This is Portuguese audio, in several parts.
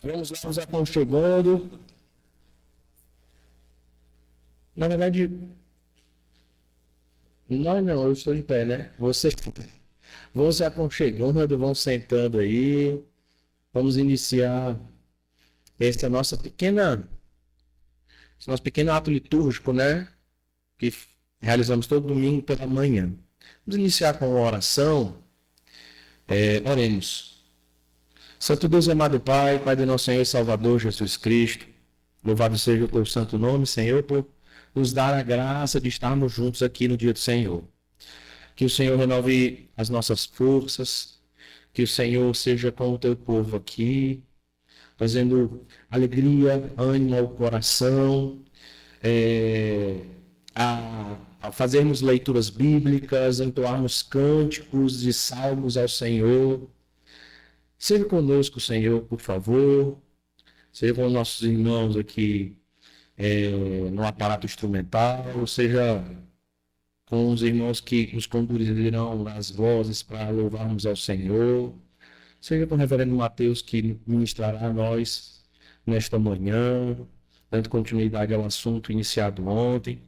Vamos lá nos aconchegando. Na verdade, não, eu estou em pé, né? Você vão se aconchegando, vão sentando aí. Vamos iniciar essa nossa pequena, esse nosso pequeno ato litúrgico, né? Que realizamos todo domingo pela manhã. Vamos iniciar com uma oração. Oremos. Santo Deus, amado Pai, Pai do nosso Senhor e Salvador Jesus Cristo, louvado seja o teu santo nome, Senhor, por nos dar a graça de estarmos juntos aqui no dia do Senhor. Que o Senhor renove as nossas forças, que o Senhor seja com o teu povo aqui, trazendo alegria, ânimo ao coração, a fazermos leituras bíblicas, entoarmos cânticos e salmos ao Senhor. Seja conosco, Senhor, por favor. Seja com nossos irmãos aqui no aparato instrumental, seja com os irmãos que nos conduzirão nas vozes para louvarmos ao Senhor. Seja com o reverendo Mateus que ministrará a nós nesta manhã, dando continuidade ao assunto iniciado ontem.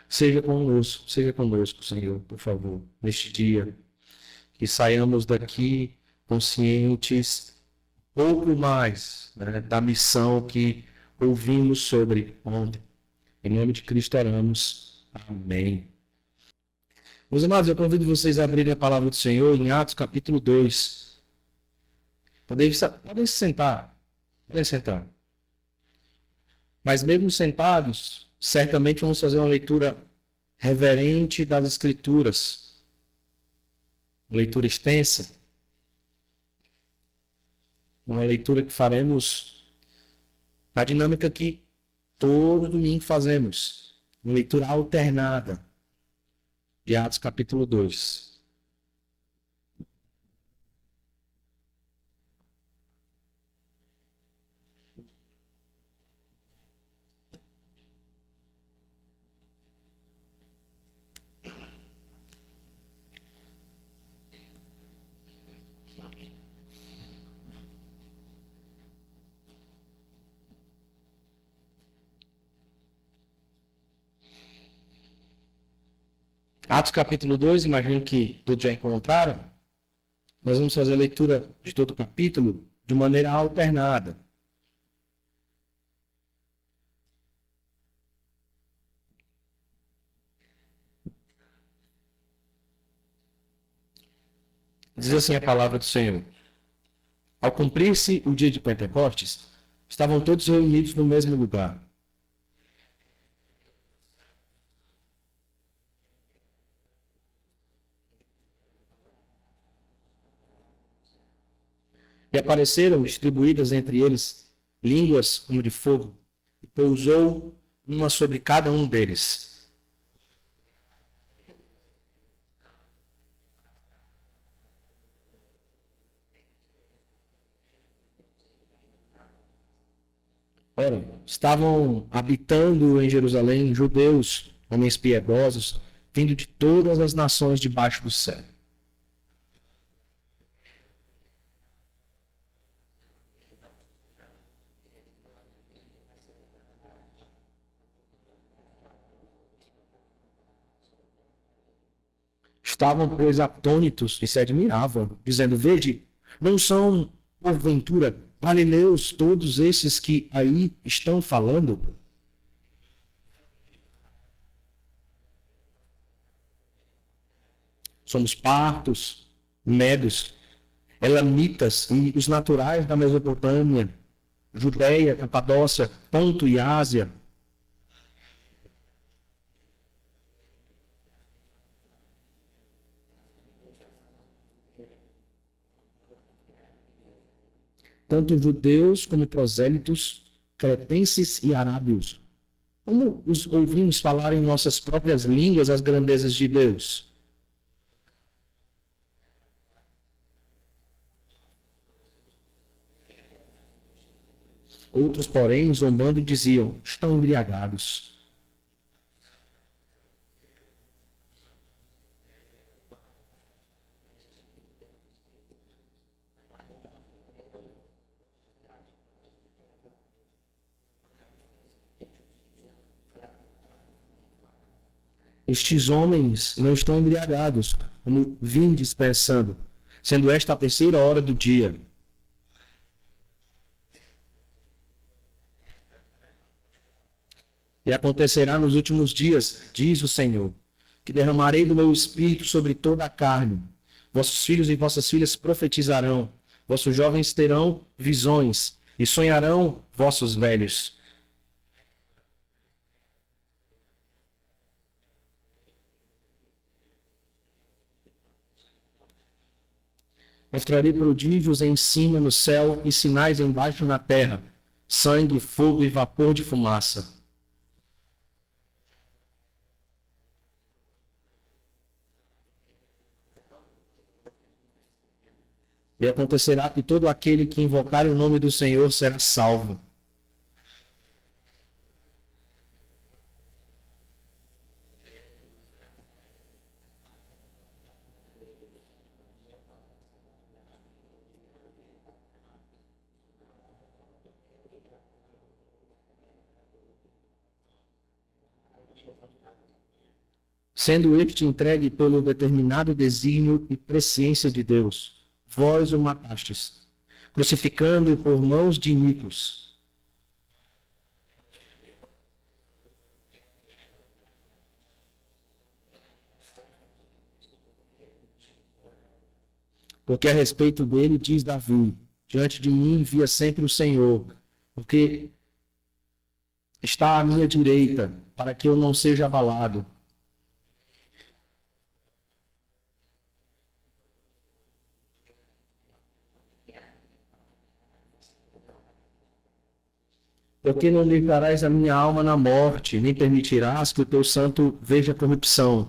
Seja conosco, Senhor, por favor, neste dia. Que saiamos daqui conscientes, pouco mais, né, da missão que ouvimos sobre ontem. Em nome de Cristo oramos. Amém. Meus amados, eu convido vocês a abrirem a palavra do Senhor em Atos capítulo 2. Podem se sentar. Podem sentar. Mas mesmo sentados, certamente vamos fazer uma leitura reverente das Escrituras. Uma leitura extensa. Uma leitura que faremos na dinâmica que todo domingo fazemos. Uma leitura alternada de Atos capítulo 2. Atos capítulo 2, imagino que todos já encontraram. Nós vamos fazer a leitura de todo o capítulo de maneira alternada. Diz assim a palavra do Senhor. Ao cumprir-se o dia de Pentecostes, estavam todos reunidos no mesmo lugar. E apareceram distribuídas entre eles línguas como de fogo, e pousou uma sobre cada um deles. Ora, estavam habitando em Jerusalém judeus, homens piedosos, vindo de todas as nações debaixo do céu. Estavam, pois, atônitos e se admiravam, dizendo: Vede, não são, porventura, galileus todos esses que aí estão falando? Somos partos, medos, elamitas e os naturais da Mesopotâmia, Judéia, Capadócia, Ponto e Ásia. Tanto judeus como prosélitos, cretenses e arábios. Como os ouvimos falar em nossas próprias línguas as grandezas de Deus? Outros, porém, zombando, diziam: estão embriagados. Estes homens não estão embriagados, como vindes pensando, sendo esta a terceira hora do dia. E acontecerá nos últimos dias, diz o Senhor, que derramarei do meu espírito sobre toda a carne. Vossos filhos e vossas filhas profetizarão, vossos jovens terão visões, e sonharão vossos velhos. Mostrarei prodígios em cima no céu e sinais embaixo na terra, sangue, fogo e vapor de fumaça. E acontecerá que todo aquele que invocar o nome do Senhor será salvo. Sendo este entregue pelo determinado desígnio e presciência de Deus, vós o matastes, crucificando-o por mãos de iníquos. Porque a respeito dele diz Davi, diante de mim via sempre o Senhor, porque está à minha direita, para que eu não seja abalado. Porque não livrarás a minha alma na morte, nem permitirás que o teu santo veja corrupção.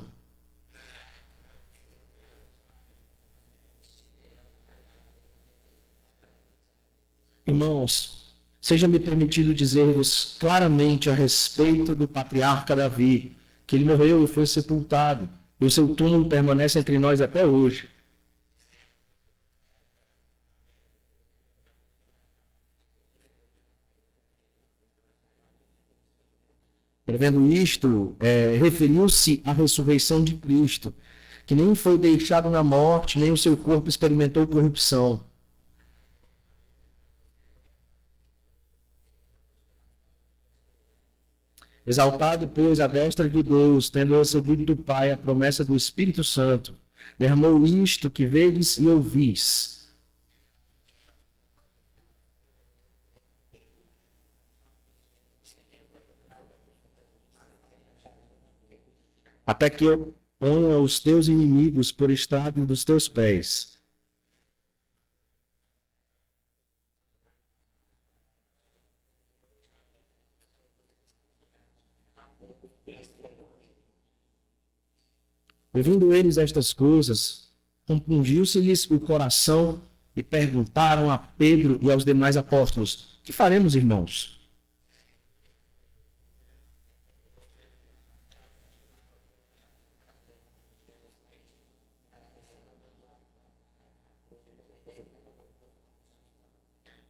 Irmãos, seja-me permitido dizer-vos claramente a respeito do patriarca Davi, que ele morreu e foi sepultado, e o seu túmulo permanece entre nós até hoje. Prevendo isto, referiu-se à ressurreição de Cristo, que nem foi deixado na morte, nem o seu corpo experimentou corrupção. Exaltado, pois, à destra de Deus, tendo recebido do Pai a promessa do Espírito Santo, derramou isto que vedes e ouvis. Até que eu ponha os teus inimigos por estrado dos teus pés. Ouvindo eles estas coisas, compungiu-se-lhes o coração e perguntaram a Pedro e aos demais apóstolos: que faremos, irmãos?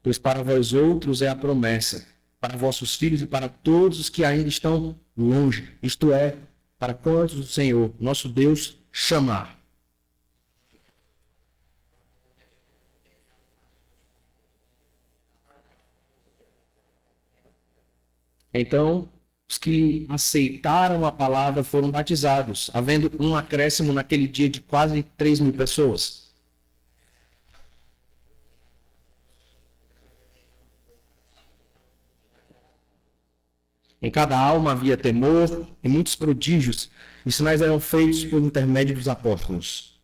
Pois para vós outros é a promessa, para vossos filhos e para todos os que ainda estão longe, isto é, para quantos o Senhor, nosso Deus, chamar. Então, os que aceitaram a palavra foram batizados, havendo um acréscimo naquele dia de quase 3.000 pessoas. Em cada alma havia temor e muitos prodígios e sinais eram feitos por intermédio dos apóstolos.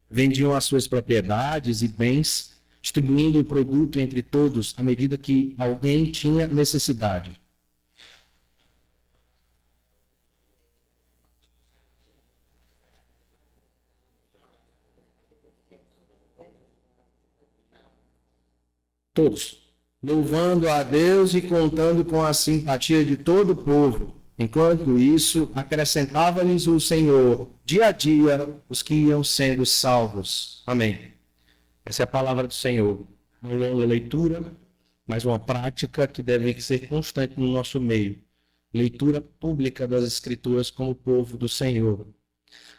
Vendiam as suas propriedades e bens, distribuindo o produto entre todos à medida que alguém tinha necessidade. Todos, louvando a Deus e contando com a simpatia de todo o povo. Enquanto isso, acrescentava-lhes o Senhor, dia a dia, os que iam sendo salvos. Amém. Essa é a palavra do Senhor. Uma longa leitura, mas uma prática que deve ser constante no nosso meio. leitura pública das Escrituras como povo do Senhor.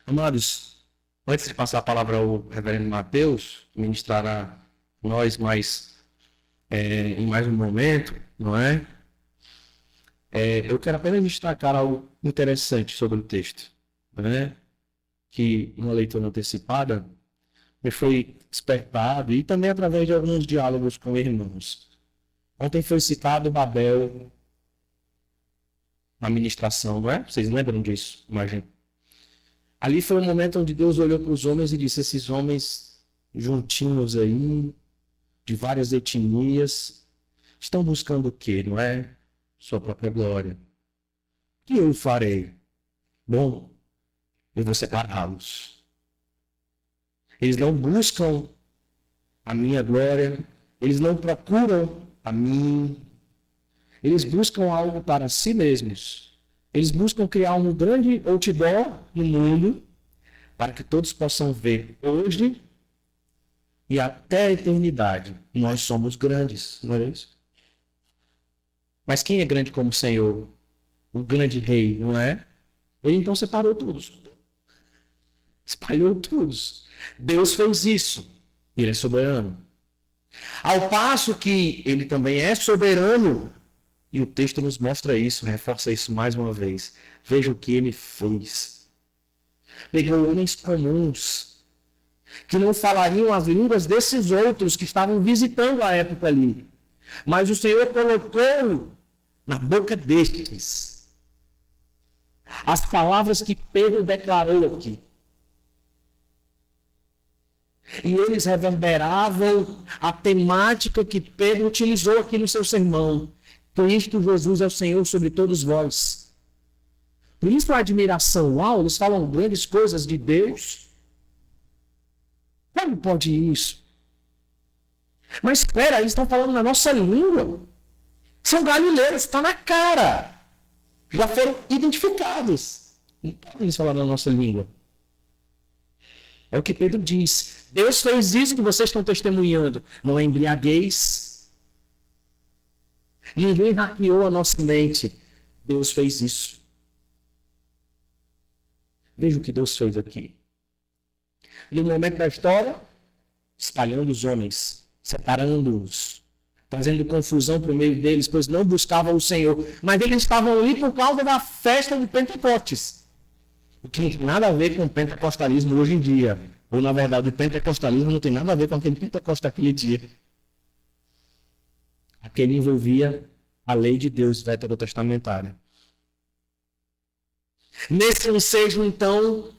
Amados, antes de passar a palavra ao reverendo Mateus, ministrará nós em mais um momento, não é? Eu quero apenas destacar algo interessante sobre o texto, né? Que uma leitura antecipada me foi despertado e também através de alguns diálogos com irmãos. Ontem foi citado Babel na ministração, não é? Vocês lembram disso? Imagino. Ali foi um momento onde Deus olhou para os homens e disse: esses homens juntinhos aí, de várias etnias, estão buscando o quê, não é? Sua própria glória. O que eu farei? Bom, eu vou separá-los. Eles não buscam a minha glória, eles não procuram a mim, eles buscam algo para si mesmos. Eles buscam criar um grande outdoor no mundo para que todos possam ver hoje e até a eternidade. Nós somos grandes, não é isso? Mas quem é grande como o Senhor? O grande rei, não é? Ele então separou todos. Espalhou todos. Deus fez isso. Ele é soberano. Ao passo que ele também é soberano, e o texto nos mostra isso, reforça isso mais uma vez. Veja o que ele fez. Pegou homens comuns, que não falariam as línguas desses outros que estavam visitando a época ali. Mas o Senhor colocou na boca destes as palavras que Pedro declarou aqui. E eles reverberavam a temática que Pedro utilizou aqui no seu sermão. Cristo Jesus é o Senhor sobre todos vós. Por isso a admiração. Uau, eles falam grandes coisas de Deus. Como pode isso? Mas espera, eles estão falando na nossa língua. São galileus, está na cara. Já foram identificados. Não podem eles falar na nossa língua. É o que Pedro diz. Deus fez isso que vocês estão testemunhando. Não é embriaguez. Ninguém hackeou a nossa mente. Deus fez isso. Veja o que Deus fez aqui. No momento da história, espalhando os homens, separando-os, fazendo confusão por meio deles, pois não buscavam o Senhor. Mas eles estavam ali por causa da festa de Pentecostes. O que não tem nada a ver com o pentecostalismo hoje em dia. Ou, na verdade, o pentecostalismo não tem nada a ver com aquele pentecostes daquele dia. Aquele envolvia a lei de Deus veterotestamentária. Nesse ensejo, então,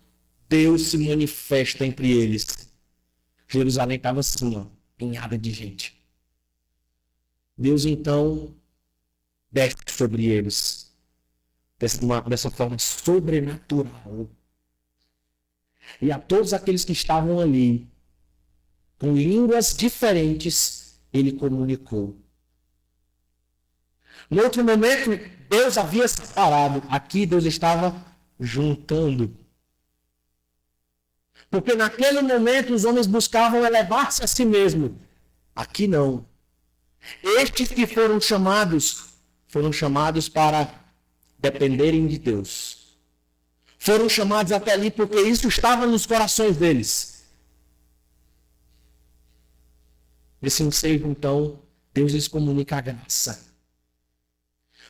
Deus se manifesta entre eles. Jerusalém estava assim, ó, pinhada de gente. Deus, então, desce sobre eles dessa forma sobrenatural. E a todos aqueles que estavam ali, com línguas diferentes, ele comunicou. No outro momento, Deus havia separado. Aqui Deus estava juntando. Porque naquele momento os homens buscavam elevar-se a si mesmos. Aqui não. Estes que foram chamados para dependerem de Deus. Foram chamados até ali porque isso estava nos corações deles. Nesse ensejo, então, Deus lhes comunica a graça.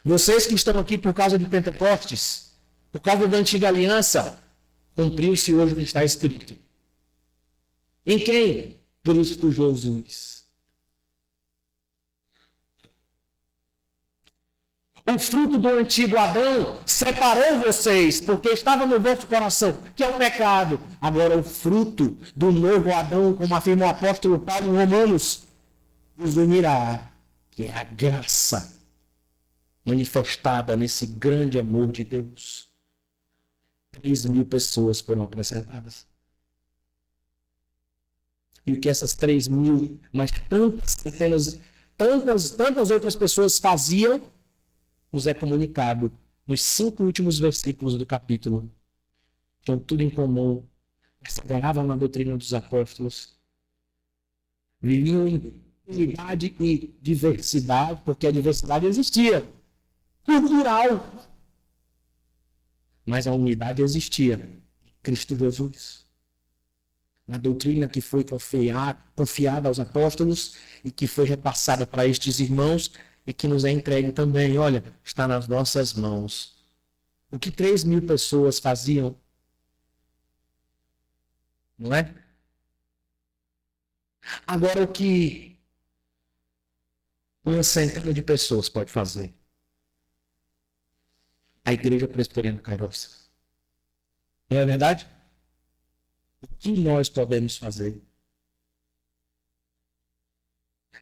Vocês que estão aqui por causa de Pentecostes, por causa da antiga aliança, cumpriu-se hoje o que está escrito. Em quem? Cristo Jesus. O fruto do antigo Adão separou vocês, porque estava no vosso coração, que é o pecado. Agora o fruto do novo Adão, como afirma o apóstolo Paulo em Romanos, nos unirá, que é a graça manifestada nesse grande amor de Deus. 3.000 pessoas foram acrescentadas. E o que essas 3.000, mas tantas outras pessoas faziam, nos é comunicado nos 5 últimos versículos do capítulo. Tinham tudo em comum. Perseveravam na doutrina dos apóstolos. Viviam em unidade e diversidade, porque a diversidade existia. Cultural. mas a unidade existia em Cristo Jesus. Na doutrina que foi confiada aos apóstolos e que foi repassada para estes irmãos e que nos é entregue também. Olha, está nas nossas mãos. O que 3.000 pessoas faziam, não é? Agora, o que uma centena de pessoas pode fazer? A Igreja Presbiteriana Kairos. Não é verdade? O que nós podemos fazer?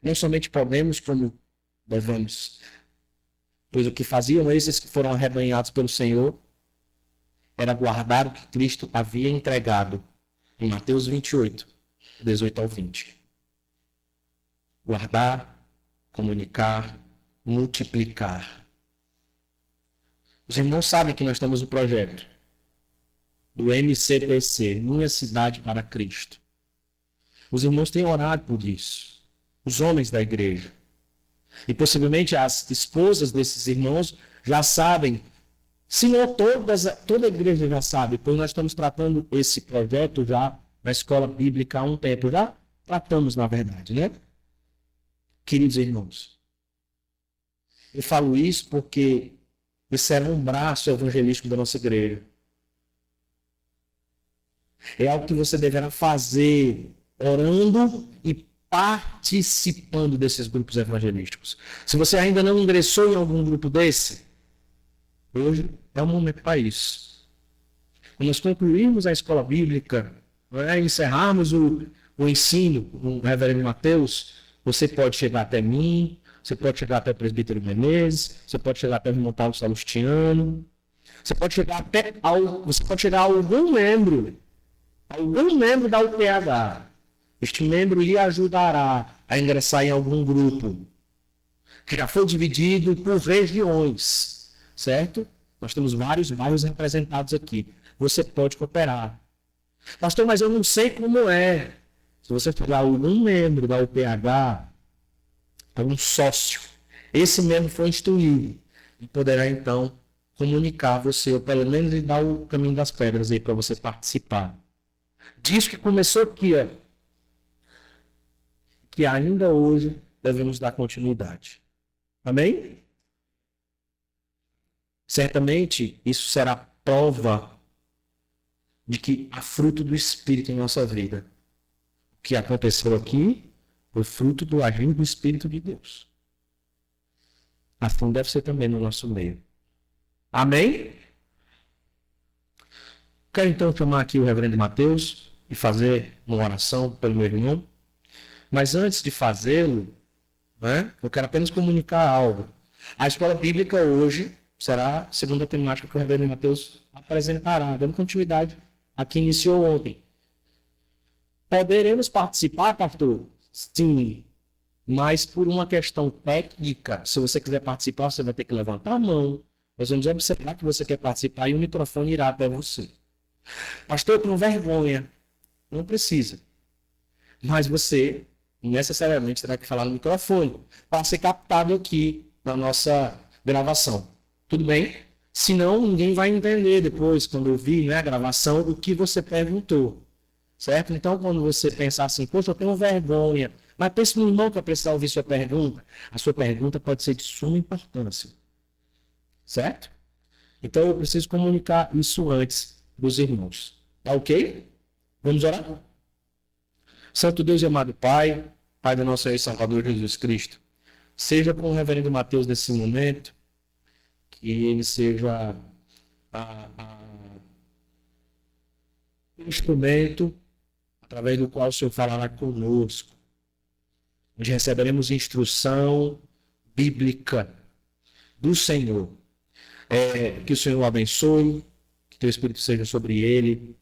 Não somente podemos, como devemos. Pois o que faziam esses que foram arrebanhados pelo Senhor era guardar o que Cristo havia entregado em Mateus 28, 18 ao 20. Guardar, comunicar, multiplicar. Os irmãos sabem que nós temos um projeto do MCPC, Minha Cidade para Cristo. Os irmãos têm orado por isso. Os homens da igreja. E possivelmente as esposas desses irmãos já sabem. Se não toda a igreja já sabe, pois nós estamos tratando esse projeto já na escola bíblica há um tempo. Já tratamos, na verdade, né? Queridos irmãos, eu falo isso porque esse era um braço evangelístico da nossa igreja. É algo que você deverá fazer orando e participando desses grupos evangelísticos. Se você ainda não ingressou em algum grupo desse, hoje é o momento para isso. Quando nós concluirmos a escola bíblica, encerrarmos o ensino com o reverendo Mateus, você pode chegar até mim, você pode chegar até o presbítero Menezes, você pode chegar até o irmão Paulo Salustiano, você pode chegar a algum membro da UPH. Este membro lhe ajudará a ingressar em algum grupo que já foi dividido por regiões, certo? Nós temos vários bairros representados aqui. Você pode cooperar. Pastor, mas eu não sei como é. Se você pegar algum membro da UPH, é um sócio. Esse membro foi instruído e poderá então comunicar você, ou pelo menos lhe dar o caminho das pedras aí para você participar. Diz que começou aqui, que ainda hoje devemos dar continuidade. Amém? Certamente isso será prova de que há fruto do Espírito em nossa vida. O que aconteceu aqui foi fruto do agir do Espírito de Deus. Assim deve ser também no nosso meio. Amém? Quero então chamar aqui o reverendo Mateus e fazer uma oração pelo meu irmão. Mas antes de fazê-lo, eu quero apenas comunicar algo. A escola bíblica hoje será a segunda temática que o reverendo Mateus apresentará, dando continuidade a que iniciou ontem. Poderemos participar, pastor? Sim, mas por uma questão técnica, se você quiser participar, você vai ter que levantar a mão. Nós vamos observar que você quer participar e o microfone irá até você. Pastor, com vergonha. Não precisa. Mas você necessariamente terá que falar no microfone para ser captado aqui na nossa gravação. Tudo bem? Senão ninguém vai entender depois, quando ouvir a gravação, o que você perguntou. Certo? Então, quando você pensar assim, poxa, eu tenho vergonha, mas pense no irmão que vai precisar ouvir sua pergunta, a sua pergunta pode ser de suma importância. Certo? Então, eu preciso comunicar isso antes dos irmãos. Tá ok? Vamos orar? Santo Deus e amado Pai, Pai do nosso Senhor e Salvador Jesus Cristo, seja com o reverendo Mateus nesse momento, que ele seja o instrumento através do qual o Senhor falará conosco, onde receberemos instrução bíblica do Senhor. Que o Senhor o abençoe, que teu Espírito seja sobre ele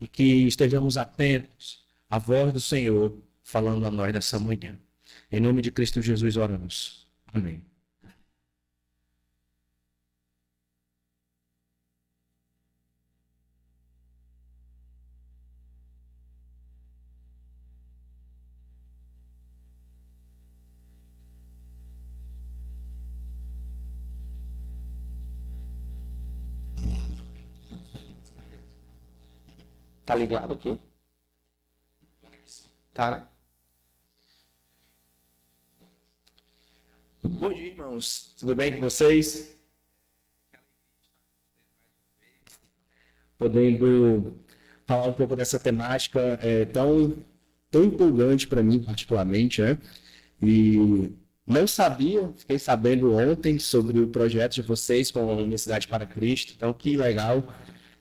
e que estejamos atentos à voz do Senhor falando a nós nessa manhã. Em nome de Cristo Jesus oramos. Amém. Tá ligado aqui? Tá, né? Bom dia, irmãos. Tudo bem com vocês? Podendo falar um pouco dessa temática tão empolgante para mim, particularmente, né? E não sabia, fiquei sabendo ontem sobre o projeto de vocês com a Universidade para Cristo. Então, que legal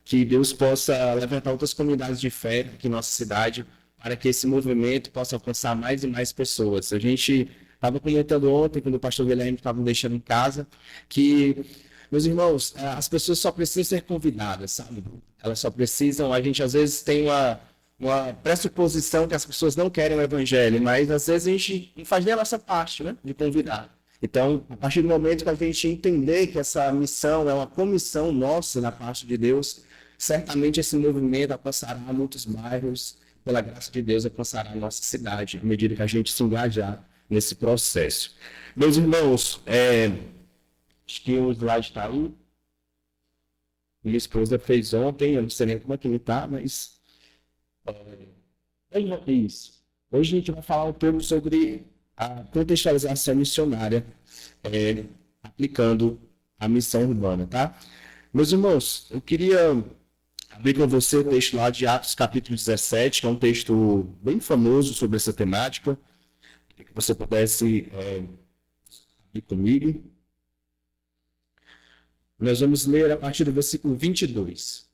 que Deus possa levantar outras comunidades de fé aqui em nossa cidade para que esse movimento possa alcançar mais e mais pessoas. A gente estava comentando ontem, quando o pastor Guilherme estava me deixando em casa, que, meus irmãos, as pessoas só precisam ser convidadas, sabe? Elas só precisam, a gente às vezes tem uma pressuposição que as pessoas não querem o evangelho, mas às vezes a gente não faz nem a nossa parte, né, de convidar. Então, a partir do momento que a gente entender que essa missão é uma comissão nossa da parte de Deus, certamente esse movimento alcançará muitos bairros, pela graça de Deus alcançará a nossa cidade, à medida que a gente se engajar nesse processo. Meus irmãos, acho que o slide está aí. Minha esposa fez ontem, eu não sei nem como é que ele está, mas isso. Hoje a gente vai falar um pouco sobre a contextualização missionária, aplicando a missão urbana, tá? Meus irmãos, eu queria abrir com você o texto lá de Atos capítulo 17, que é um texto bem famoso sobre essa temática. Queria que você pudesse abrir comigo. Nós vamos ler a partir do versículo 22.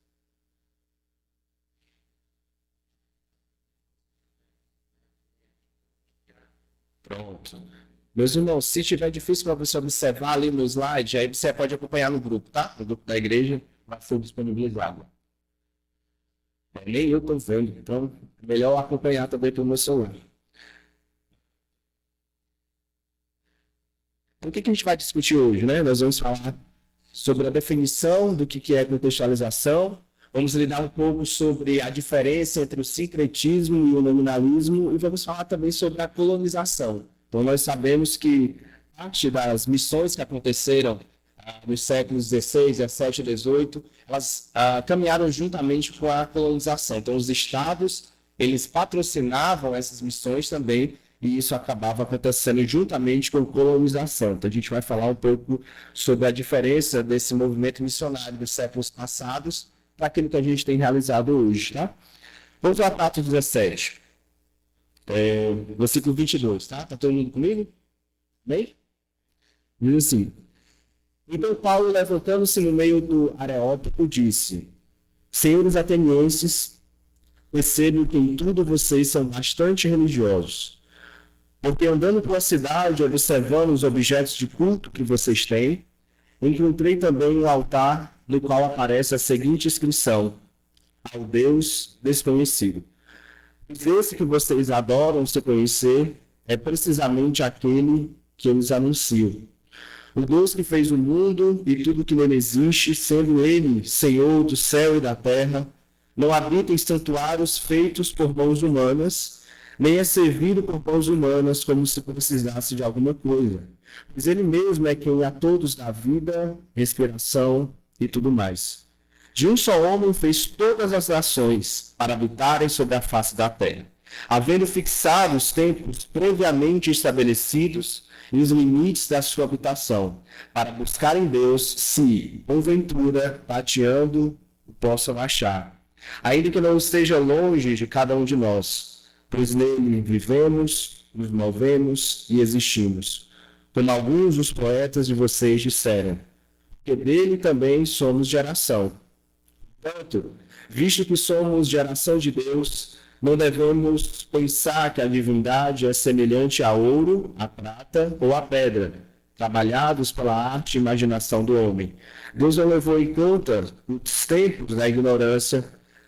Pronto. Meus irmãos, se estiver difícil para você observar ali no slide, aí você pode acompanhar no grupo, tá? No grupo da igreja vai ser disponibilizado. Nem eu estou vendo, então é melhor acompanhar também pelo meu celular. Então, o que a gente vai discutir hoje, né? Nós vamos falar sobre a definição do que é contextualização, vamos lidar um pouco sobre a diferença entre o sincretismo e o nominalismo e vamos falar também sobre a colonização. Então, nós sabemos que parte das missões que aconteceram nos séculos XVI, XVII e XVIII, elas caminharam juntamente com a colonização. Então, os estados, eles patrocinavam essas missões também, e isso acabava acontecendo juntamente com a colonização. Então, a gente vai falar um pouco sobre a diferença desse movimento missionário dos séculos passados para aquilo que a gente tem realizado hoje, tá? Vamos lá para Atos 17, versículo 22, tá? Tá todo mundo comigo? Bem? Diz assim: então Paulo, levantando-se no meio do Areópago, disse: senhores atenienses, percebo que em tudo vocês são bastante religiosos. Porque andando pela cidade, observando os objetos de culto que vocês têm, encontrei também um altar no qual aparece a seguinte inscrição: ao Deus desconhecido. Esse que vocês adoram se conhecer é precisamente aquele que eu lhes anuncio. O Deus que fez o mundo e tudo que nele existe, sendo ele Senhor do céu e da terra, não habita em santuários feitos por mãos humanas, nem é servido por mãos humanas como se precisasse de alguma coisa. Pois ele mesmo é quem a todos dá vida, respiração e tudo mais. De um só homem fez todas as nações para habitarem sobre a face da terra, havendo fixado os tempos previamente estabelecidos e os limites da sua habitação, para buscar em Deus, se, porventura, tateando, o possam achar. Ainda que não esteja longe de cada um de nós, pois nele vivemos, nos movemos e existimos. Como alguns dos poetas de vocês disseram, que dele também somos geração. Portanto, visto que somos geração de Deus, não devemos pensar que a divindade é semelhante a ouro, a prata ou a pedra, trabalhados pela arte e imaginação do homem. Deus não levou em conta os tempos da ignorância,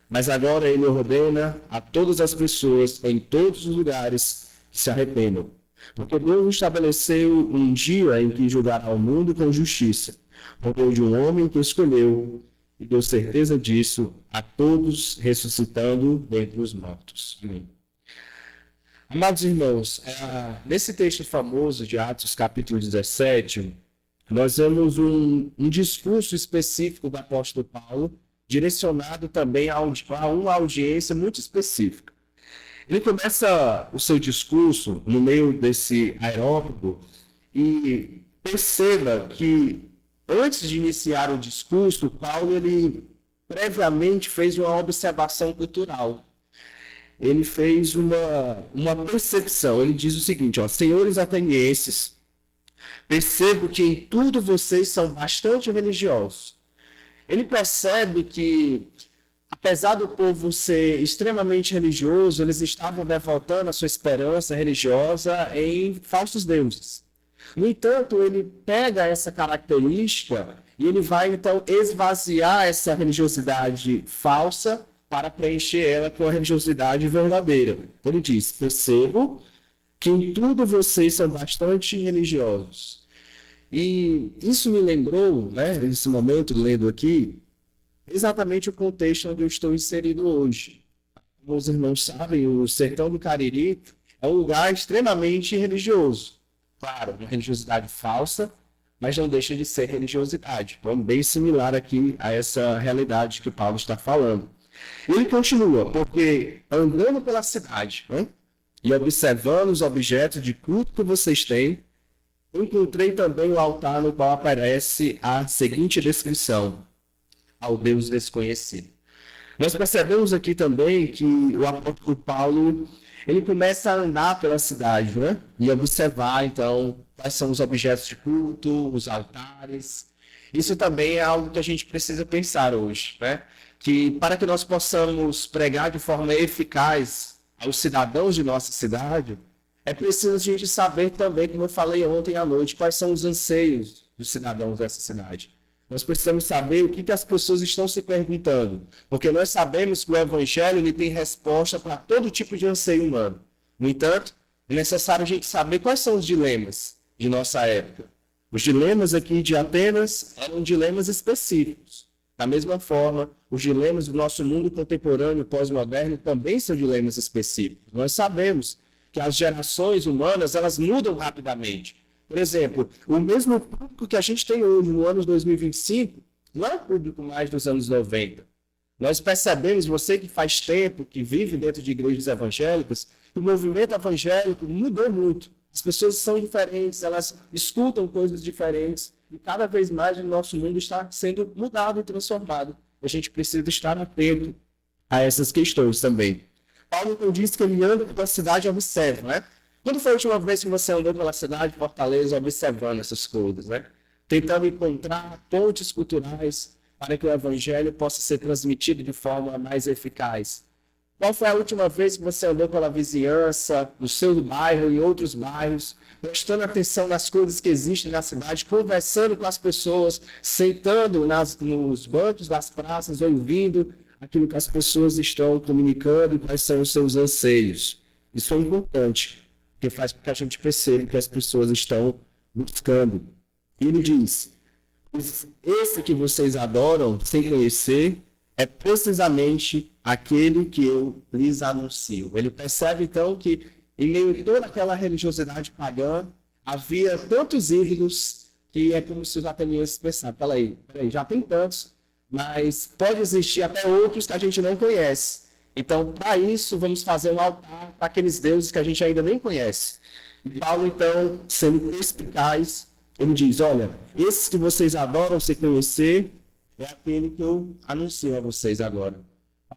mas agora ele ordena a todas as pessoas, em todos os lugares, que se arrependam. Porque Deus estabeleceu um dia em que julgará o mundo com justiça, por meio de um homem que escolheu, e deu certeza disso a todos, ressuscitando dentre os mortos. Amém. Amados irmãos, nesse texto famoso de Atos, capítulo 17, nós vemos um discurso específico do apóstolo Paulo, direcionado também a uma audiência muito específica. Ele começa o seu discurso no meio desse aerópago e perceba que antes de iniciar o discurso, Paulo ele previamente fez uma observação cultural. Ele fez uma percepção. Ele diz o seguinte, ó, senhores atenienses, percebo que em tudo vocês são bastante religiosos. Ele percebe que, apesar do povo ser extremamente religioso, eles estavam devotando a sua esperança religiosa em falsos deuses. No entanto, ele pega essa característica e ele vai, então, esvaziar essa religiosidade falsa para preencher ela com a religiosidade verdadeira. Ele diz, percebo que em tudo vocês são bastante religiosos. E isso me lembrou, né, nesse momento, lendo aqui, exatamente o contexto onde eu estou inserido hoje. Como os irmãos sabem, o Sertão do Cariri é um lugar extremamente religioso. Claro, uma religiosidade falsa, mas não deixa de ser religiosidade. Então, bem similar aqui a essa realidade que Paulo está falando. Ele continua, porque andando pela cidade, né, e observando os objetos de culto que vocês têm, encontrei também o altar no qual aparece a seguinte descrição: ao Deus desconhecido. Nós percebemos aqui também que o apóstolo Paulo ele começa a andar pela cidade, né? E observar, então, quais são os objetos de culto, os altares. Isso também é algo que a gente precisa pensar hoje, né? Que para que nós possamos pregar de forma eficaz aos cidadãos de nossa cidade, é preciso a gente saber também, como eu falei ontem à noite, quais são os anseios dos cidadãos dessa cidade. Nós precisamos saber o que as pessoas estão se perguntando, porque nós sabemos que o Evangelho ele tem resposta para todo tipo de anseio humano. No entanto, é necessário a gente saber quais são os dilemas de nossa época. Os dilemas aqui de Atenas eram dilemas específicos. Da mesma forma, os dilemas do nosso mundo contemporâneo, pós-moderno, também são dilemas específicos. Nós sabemos que as gerações humanas elas mudam rapidamente. Por exemplo, o mesmo público que a gente tem hoje, no ano 2025, não é o público mais dos anos 90. Nós percebemos, você que faz tempo, que vive dentro de igrejas evangélicas, que o movimento evangélico mudou muito. As pessoas são diferentes, elas escutam coisas diferentes, e cada vez mais o nosso mundo está sendo mudado e transformado. A gente precisa estar atento a essas questões também. Paulo então diz que ele anda pela cidade e observa, né? Quando foi a última vez que você andou pela cidade de Fortaleza observando essas coisas, né? Tentando encontrar pontes culturais para que o evangelho possa ser transmitido de forma mais eficaz. Qual foi a última vez que você andou pela vizinhança, no seu bairro e outros bairros, prestando atenção nas coisas que existem na cidade, conversando com as pessoas, sentando nos bancos das praças, ouvindo aquilo que as pessoas estão comunicando e quais são os seus anseios. Isso é importante, porque faz com que a gente perceba que as pessoas estão buscando. E ele diz, esse que vocês adoram sem conhecer é precisamente aquele que eu lhes anuncio. Ele percebe, então, que em meio a toda aquela religiosidade pagã, havia tantos ídolos que é como se os atenienses pensassem, peraí, já tem tantos, mas pode existir até outros que a gente não conhece. Então, para isso, vamos fazer um altar para aqueles deuses que a gente ainda nem conhece. E Paulo, então, sendo perspicaz, ele diz, olha, esses que vocês adoram se conhecer, é aquele que eu anuncio a vocês agora.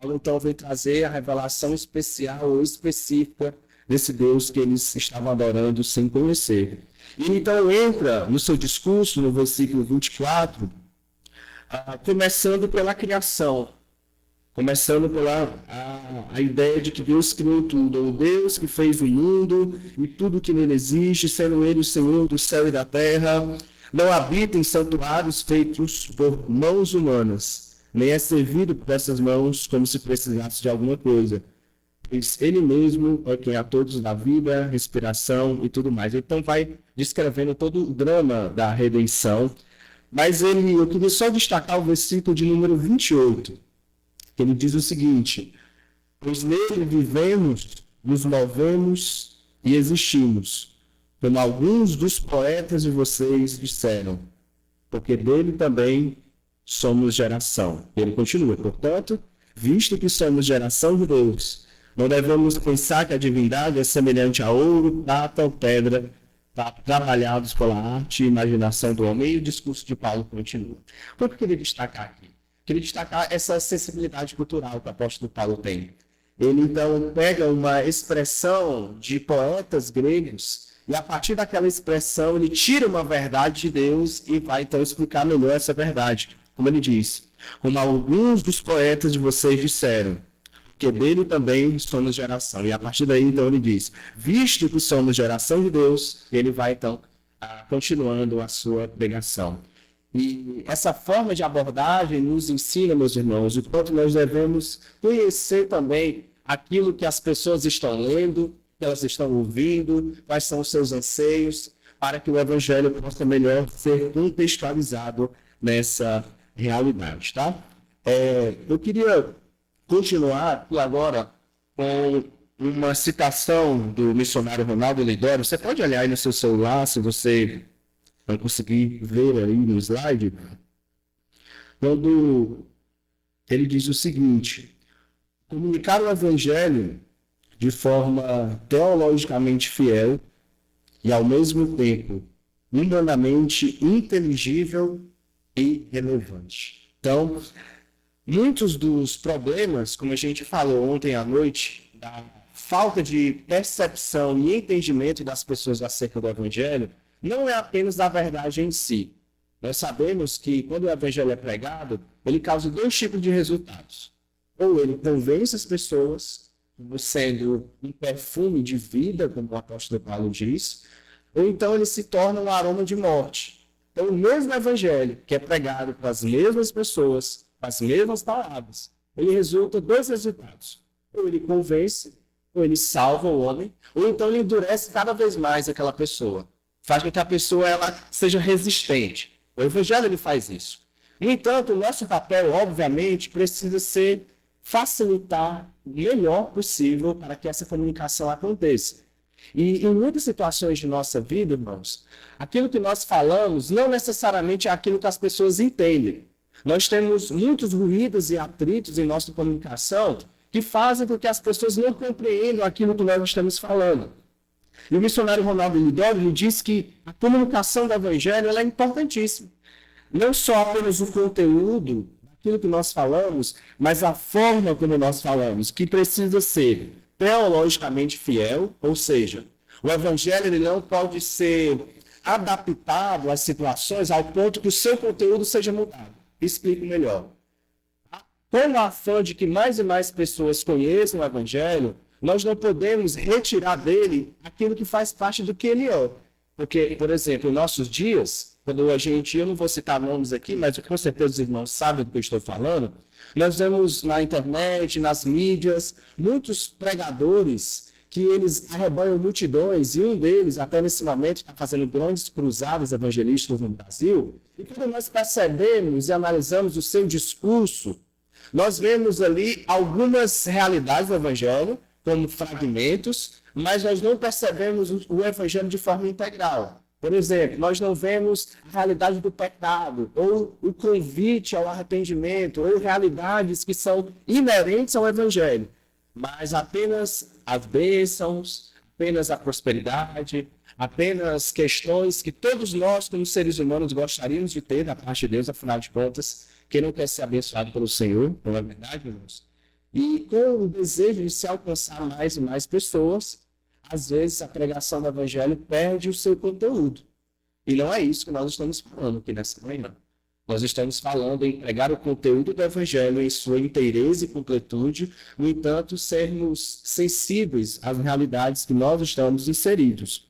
Paulo, então, vem trazer a revelação especial ou específica desse Deus que eles estavam adorando sem conhecer. E então entra no seu discurso, no versículo 24, começando pela criação. Começando pela a ideia de que Deus criou tudo. O Deus que fez o mundo e tudo que nele existe, sendo ele o Senhor do céu e da terra, não habita em santuários feitos por mãos humanas, nem é servido por essas mãos como se precisasse de alguma coisa. Pois ele mesmo é quem a todos dá vida, respiração e tudo mais. Então vai descrevendo todo o drama da redenção. Mas eu queria só destacar o versículo de número 28, que ele diz o seguinte, pois nele vivemos, nos movemos e existimos, como alguns dos poetas de vocês disseram, porque dele também somos geração. Ele continua, portanto, visto que somos geração de Deus, não devemos pensar que a divindade é semelhante a ouro, prata ou pedra, trabalhados pela arte e imaginação do homem. E o discurso de Paulo continua. O que eu queria destacar aqui? Queria destacar essa sensibilidade cultural que o apóstolo Paulo tem. Ele, então, pega uma expressão de poetas gregos e, a partir daquela expressão, ele tira uma verdade de Deus e vai, então, explicar melhor essa verdade. Como ele diz, como alguns dos poetas de vocês disseram, que dele também somos geração. E, a partir daí, então, ele diz, visto que somos geração de Deus, ele vai, então, continuando a sua pregação. E essa forma de abordagem nos ensina, meus irmãos, o quanto nós devemos conhecer também aquilo que as pessoas estão lendo, que elas estão ouvindo, quais são os seus anseios, para que o evangelho possa melhor ser contextualizado nessa realidade, tá? Eu queria continuar agora com uma citação do missionário Ronaldo Lidório. Você pode olhar aí no seu celular, se você não conseguir ver aí no slide, quando ele diz o seguinte: comunicar o evangelho de forma teologicamente fiel e, ao mesmo tempo, humanamente inteligível e relevante. Então, muitos dos problemas, como a gente falou ontem à noite, da falta de percepção e entendimento das pessoas acerca do evangelho, não é apenas da verdade em si. Nós sabemos que, quando o evangelho é pregado, ele causa dois tipos de resultados. Ou ele convence as pessoas, sendo um perfume de vida, como o apóstolo Paulo diz, ou então ele se torna um aroma de morte. Então, o mesmo evangelho, que é pregado para as mesmas pessoas, com as mesmas palavras, ele resulta dois resultados. Ou ele convence, ou ele salva o homem, ou então ele endurece cada vez mais aquela pessoa. Faz com que a pessoa ela seja resistente. O evangelho ele faz isso. No entanto, o nosso papel, obviamente, precisa ser facilitar o melhor possível para que essa comunicação aconteça. E em muitas situações de nossa vida, irmãos, aquilo que nós falamos não necessariamente é aquilo que as pessoas entendem. Nós temos muitos ruídos e atritos em nossa comunicação que fazem com que as pessoas não compreendam aquilo que nós estamos falando. E o missionário Ronaldo Lidório diz que a comunicação do evangelho ela é importantíssima. Não só apenas o conteúdo, aquilo que nós falamos, mas a forma como nós falamos, que precisa ser teologicamente fiel, ou seja, o evangelho ele não pode ser adaptado às situações ao ponto que o seu conteúdo seja mudado. Explico melhor. Pelo afã de que mais e mais pessoas conheçam o evangelho, nós não podemos retirar dele aquilo que faz parte do que ele é. Porque, por exemplo, em nossos dias, quando eu não vou citar nomes aqui, mas com certeza os irmãos sabem do que eu estou falando, nós vemos na internet, nas mídias, muitos pregadores que eles arrebanham multidões, e um deles, até nesse momento, está fazendo grandes cruzadas evangelísticas no Brasil, e quando nós percebemos e analisamos o seu discurso, nós vemos ali algumas realidades do evangelho, como fragmentos, mas nós não percebemos o evangelho de forma integral. Por exemplo, nós não vemos a realidade do pecado, ou o convite ao arrependimento, ou realidades que são inerentes ao evangelho, mas apenas as bênçãos, apenas a prosperidade, apenas questões que todos nós, como seres humanos, gostaríamos de ter da parte de Deus, afinal de contas, quem não quer ser abençoado pelo Senhor, não é verdade, irmãos? E com o desejo de se alcançar mais e mais pessoas, às vezes a pregação do evangelho perde o seu conteúdo. E não é isso que nós estamos falando aqui nessa manhã. Nós estamos falando em pregar o conteúdo do evangelho em sua inteireza e completude, no entanto, sermos sensíveis às realidades que nós estamos inseridos.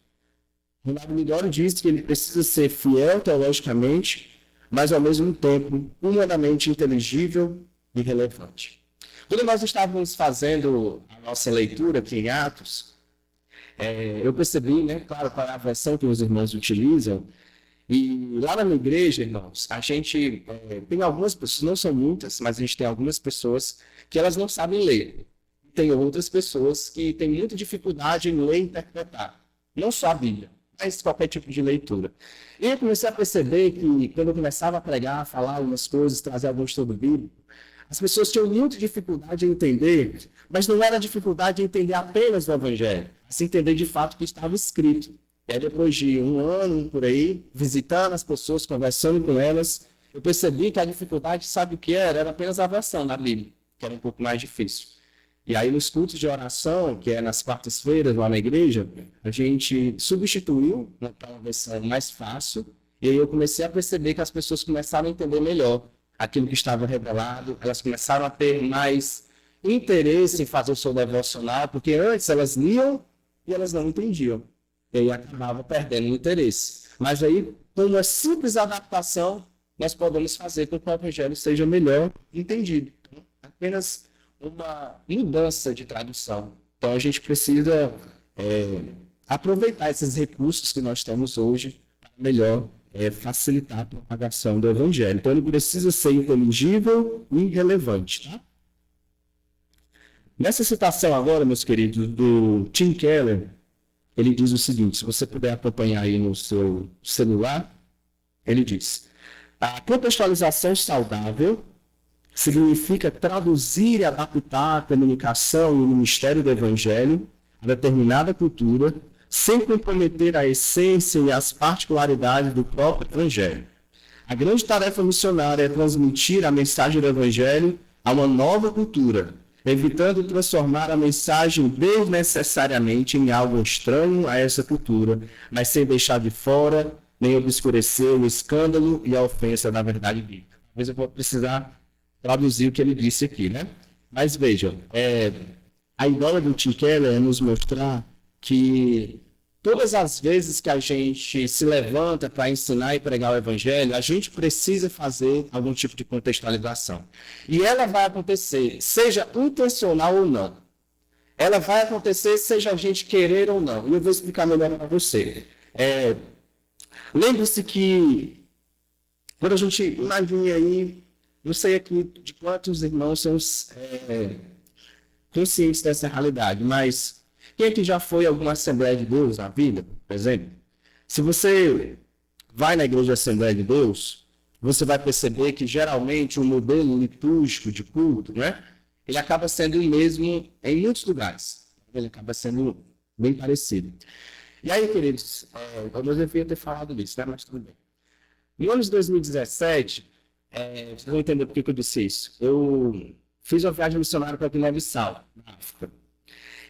Ronaldo Lidório diz que ele precisa ser fiel teologicamente, mas ao mesmo tempo humanamente inteligível e relevante. Quando nós estávamos fazendo a nossa leitura aqui em Atos, eu percebi, né, claro, para a versão que os irmãos utilizam, e lá na minha igreja, irmãos, a gente tem algumas pessoas, não são muitas, mas a gente tem algumas pessoas que elas não sabem ler. Tem outras pessoas que têm muita dificuldade em ler e interpretar. Não só a Bíblia, mas qualquer tipo de leitura. E eu comecei a perceber que, quando eu começava a pregar, falar algumas coisas, trazer algum estudo bíblico, as pessoas tinham muita dificuldade em entender, mas não era dificuldade em entender apenas o Evangelho, mas entender de fato o que estava escrito. E aí, depois de um ano por aí, visitando as pessoas, conversando com elas, eu percebi que a dificuldade, sabe o que era? Era apenas a versão da Bíblia, que era um pouco mais difícil. E aí, nos cultos de oração, que é nas quartas-feiras lá na igreja, a gente substituiu para uma versão mais fácil, e aí eu comecei a perceber que as pessoas começaram a entender melhor aquilo que estava revelado, elas começaram a ter mais interesse em fazer o seu devocional, porque antes elas liam e elas não entendiam. E aí acabava perdendo o interesse. Mas aí, com uma simples adaptação, nós podemos fazer com que o Evangelho seja melhor entendido. Então, apenas uma mudança de tradução. Então, a gente precisa aproveitar esses recursos que nós temos hoje para melhor facilitar a propagação do Evangelho. Então, ele precisa ser inteligível e relevante. Tá? Nessa citação agora, meus queridos, do Tim Keller, ele diz o seguinte, se você puder acompanhar aí no seu celular, ele diz: a contextualização saudável significa traduzir e adaptar a comunicação e o ministério do Evangelho a determinada cultura, sem comprometer a essência e as particularidades do próprio Evangelho. A grande tarefa missionária é transmitir a mensagem do Evangelho a uma nova cultura, evitando transformar a mensagem desnecessariamente em algo estranho a essa cultura, mas sem deixar de fora nem obscurecer o escândalo e a ofensa da verdade bíblica. Talvez eu vou precisar traduzir o que ele disse aqui, né? Mas vejam, a ideia do Tim Keller é nos mostrar que todas as vezes que a gente se levanta para ensinar e pregar o Evangelho, a gente precisa fazer algum tipo de contextualização. E ela vai acontecer, seja intencional ou não. Ela vai acontecer seja a gente querer ou não. E eu vou explicar melhor para você. Lembre-se que, quando a gente imagina aí, não sei aqui de quantos irmãos são conscientes dessa realidade, mas quem aqui já foi a alguma Assembleia de Deus na vida, por exemplo? Se você vai na Igreja Assembleia de Deus, você vai perceber que geralmente o modelo litúrgico de culto, né? Ele acaba sendo o mesmo em muitos lugares. Ele acaba sendo bem parecido. E aí, queridos, eu não devia ter falado disso, né? Mas tudo bem. No ano de 2017, vocês vão entender por que eu disse isso. Eu fiz uma viagem missionária para Guiné-Bissau, na África.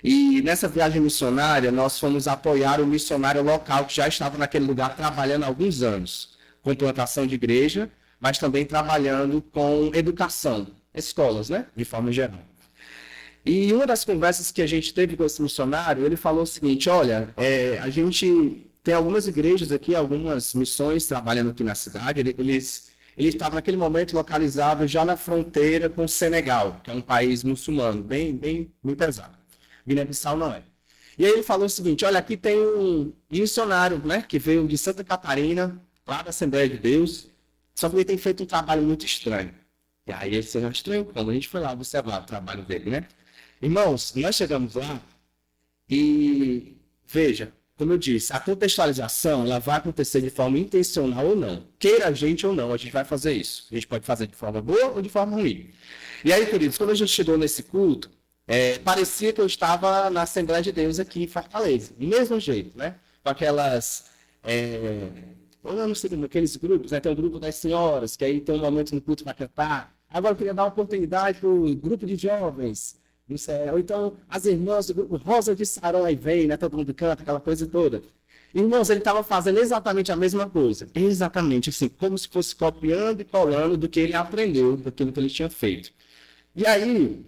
E nessa viagem missionária, nós fomos apoiar o missionário local que já estava naquele lugar trabalhando há alguns anos, com plantação de igreja, mas também trabalhando com educação, escolas, né? De forma geral. E uma das conversas que a gente teve com esse missionário, ele falou o seguinte: olha, a gente tem algumas igrejas aqui, algumas missões trabalhando aqui na cidade. Eles estavam naquele momento localizados já na fronteira com o Senegal, que é um país muçulmano, bem pesado. Guiné-Bissau não é. E aí ele falou o seguinte: olha, aqui tem um missionário, né, que veio de Santa Catarina, lá da Assembleia de Deus, só que ele tem feito um trabalho muito estranho. E aí ele se estranho como a gente foi lá observar o trabalho dele, né? Irmãos, nós chegamos lá e, veja, como eu disse, a contextualização ela vai acontecer de forma intencional ou não. Queira a gente ou não, a gente vai fazer isso. A gente pode fazer de forma boa ou de forma ruim. E aí, queridos, quando a gente chegou nesse culto, parecia que eu estava na Assembleia de Deus aqui em Fortaleza. Do mesmo jeito, né? Com aquelas... eu não sei, aqueles grupos, né? Tem o grupo das senhoras, que aí tem um momento no culto para cantar. Agora eu queria dar uma oportunidade para o grupo de jovens. Ou então as irmãs do grupo Rosa de Saron, aí vem, né? Todo mundo canta, aquela coisa toda. Irmãos, ele estava fazendo exatamente a mesma coisa. Exatamente assim, como se fosse copiando e colando do que ele aprendeu, daquilo que ele tinha feito. E aí,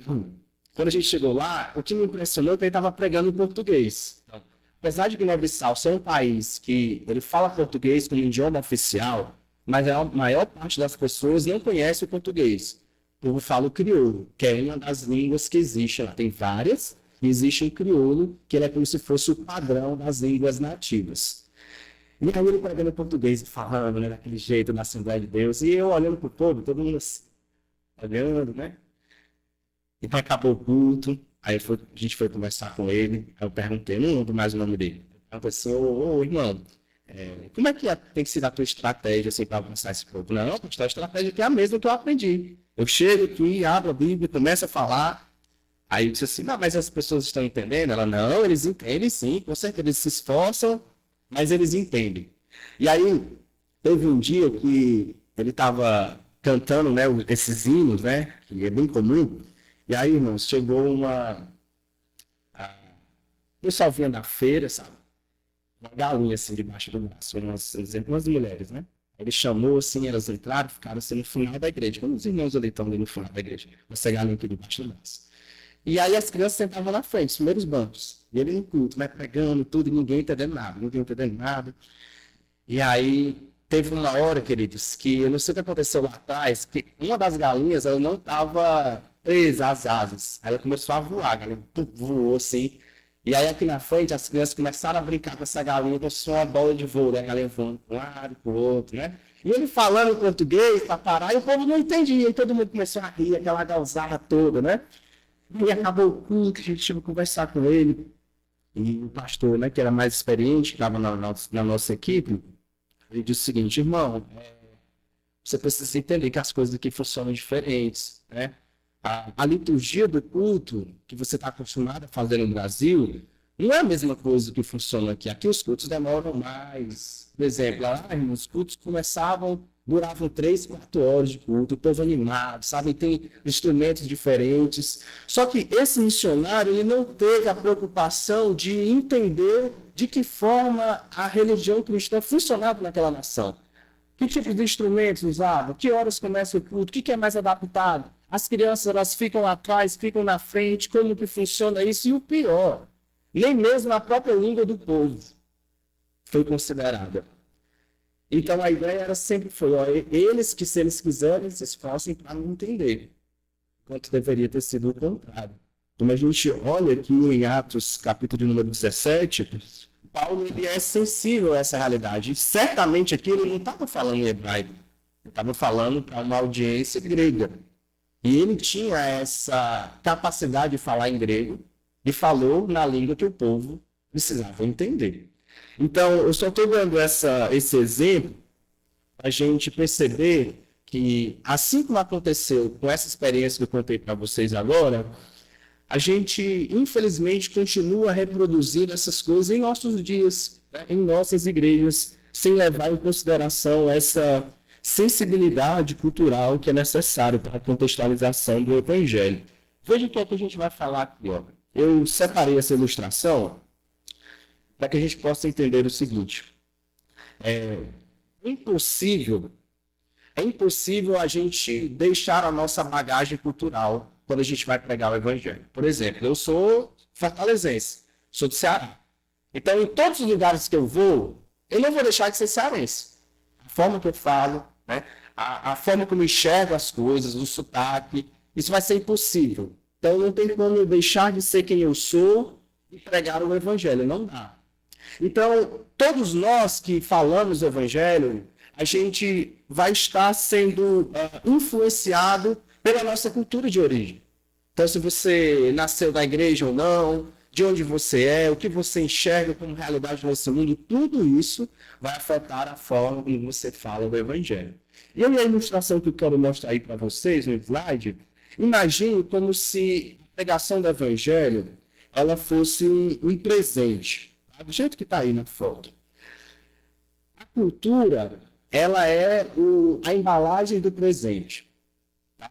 quando a gente chegou lá, o que me impressionou é que ele estava pregando em português. Apesar de Guiné-Bissau ser um país que ele fala português como idioma oficial, mas a maior parte das pessoas não conhece o português. Eu falo crioulo, que é uma das línguas que existe lá. Tem várias, e existe um crioulo, que ele é como se fosse o padrão das línguas nativas. E aí ele pregando português e falando, né, daquele jeito na Assembleia de Deus, e eu olhando para o povo, todo mundo assim, olhando, né? E acabou o culto, aí a gente foi conversar com ele, aí eu perguntei, não lembro mais o nome dele, eu Ela assim, ô irmão, como é que tem que ser a tua estratégia assim, para avançar esse povo? Não, a estratégia aqui é a mesma que eu aprendi. Eu chego aqui, abro a Bíblia, começo a falar. Aí eu disse assim, não, mas as pessoas estão entendendo? Ela, não, eles entendem sim, com certeza, eles se esforçam, mas eles entendem. E aí, teve um dia que ele estava cantando, né, esses hinos, né, que é bem comum. E aí, irmãos, chegou o pessoal vinha da feira, sabe? Uma galinha assim debaixo do braço, umas mulheres, né? Ele chamou assim, elas entraram, ficaram assim no final da igreja. Como os irmãos ali estão ali no final da igreja, essa galinha aqui debaixo do braço. E aí as crianças sentavam na frente, os primeiros bancos. E ele no culto, né? Pregando tudo, e ninguém entendendo nada, ninguém entendendo nada. E aí teve uma hora, queridos, que eu não sei o que aconteceu lá atrás, que uma das galinhas, ela não estava presa às asas. Ela começou a voar, a galinha voou assim. E aí aqui na frente as crianças começaram a brincar com essa galinha, como se fosse uma bola de voo, né? A galinha voando para um lado, para o outro, né? E ele falando em português para parar, e o povo não entendia, e todo mundo começou a rir, aquela galzada toda, né? E acabou o culto, a gente chegou a conversar com ele, e o pastor, né, que era mais experiente, que estava na nossa equipe, ele disse o seguinte, irmão, você precisa entender que as coisas aqui funcionam diferentes, né? A liturgia do culto que você está acostumado a fazer no Brasil não é a mesma coisa que funciona aqui. Aqui os cultos demoram mais. Por exemplo, lá os cultos duravam 3, 4 horas de culto, o povo animado, sabe? Tem instrumentos diferentes. Só que esse missionário ele não teve a preocupação de entender de que forma a religião cristã funcionava naquela nação. Que tipo de instrumentos usavam? Que horas começa o culto? O que é mais adaptado? As crianças elas ficam lá atrás, ficam na frente, como que funciona isso? E o pior, nem mesmo a própria língua do povo foi considerada. Então a ideia sempre foi, eles que se eles quiserem se esforcem para não entender, enquanto deveria ter sido o contrário. Como a gente olha aqui em Atos, capítulo de número 17, Paulo ele é sensível a essa realidade. E certamente aqui ele não estava falando em hebraico, ele estava falando para uma audiência grega. E ele tinha essa capacidade de falar em grego e falou na língua que o povo precisava entender. Então, eu só estou dando esse exemplo para a gente perceber que, assim como aconteceu com essa experiência que eu contei para vocês agora, a gente, infelizmente, continua reproduzindo essas coisas em nossos dias, né, em nossas igrejas, sem levar em consideração essa sensibilidade cultural que é necessária para a contextualização do Evangelho. Veja o que é que a gente vai falar aqui. Ó. Eu separei essa ilustração para que a gente possa entender o seguinte. É impossível a gente deixar a nossa bagagem cultural quando a gente vai pregar o Evangelho. Por exemplo, eu sou fortalezense, sou do Ceará. Então, em todos os lugares que eu não vou deixar de ser cearense. A forma que eu falo, né? A forma como eu enxergo as coisas, o sotaque, isso vai ser impossível. Então, não tem como eu deixar de ser quem eu sou e pregar o Evangelho, não dá. Então, todos nós que falamos o Evangelho, a gente vai estar sendo influenciado pela nossa cultura de origem. Então, se você nasceu na igreja ou não, de onde você é, o que você enxerga como realidade nesse mundo, tudo isso vai afetar a forma como você fala do Evangelho. E a ilustração que eu quero mostrar aí para vocês no slide, imagine como se a pregação do Evangelho ela fosse um presente, tá? Do jeito que está aí na foto. A cultura, ela é a embalagem do presente. Tá?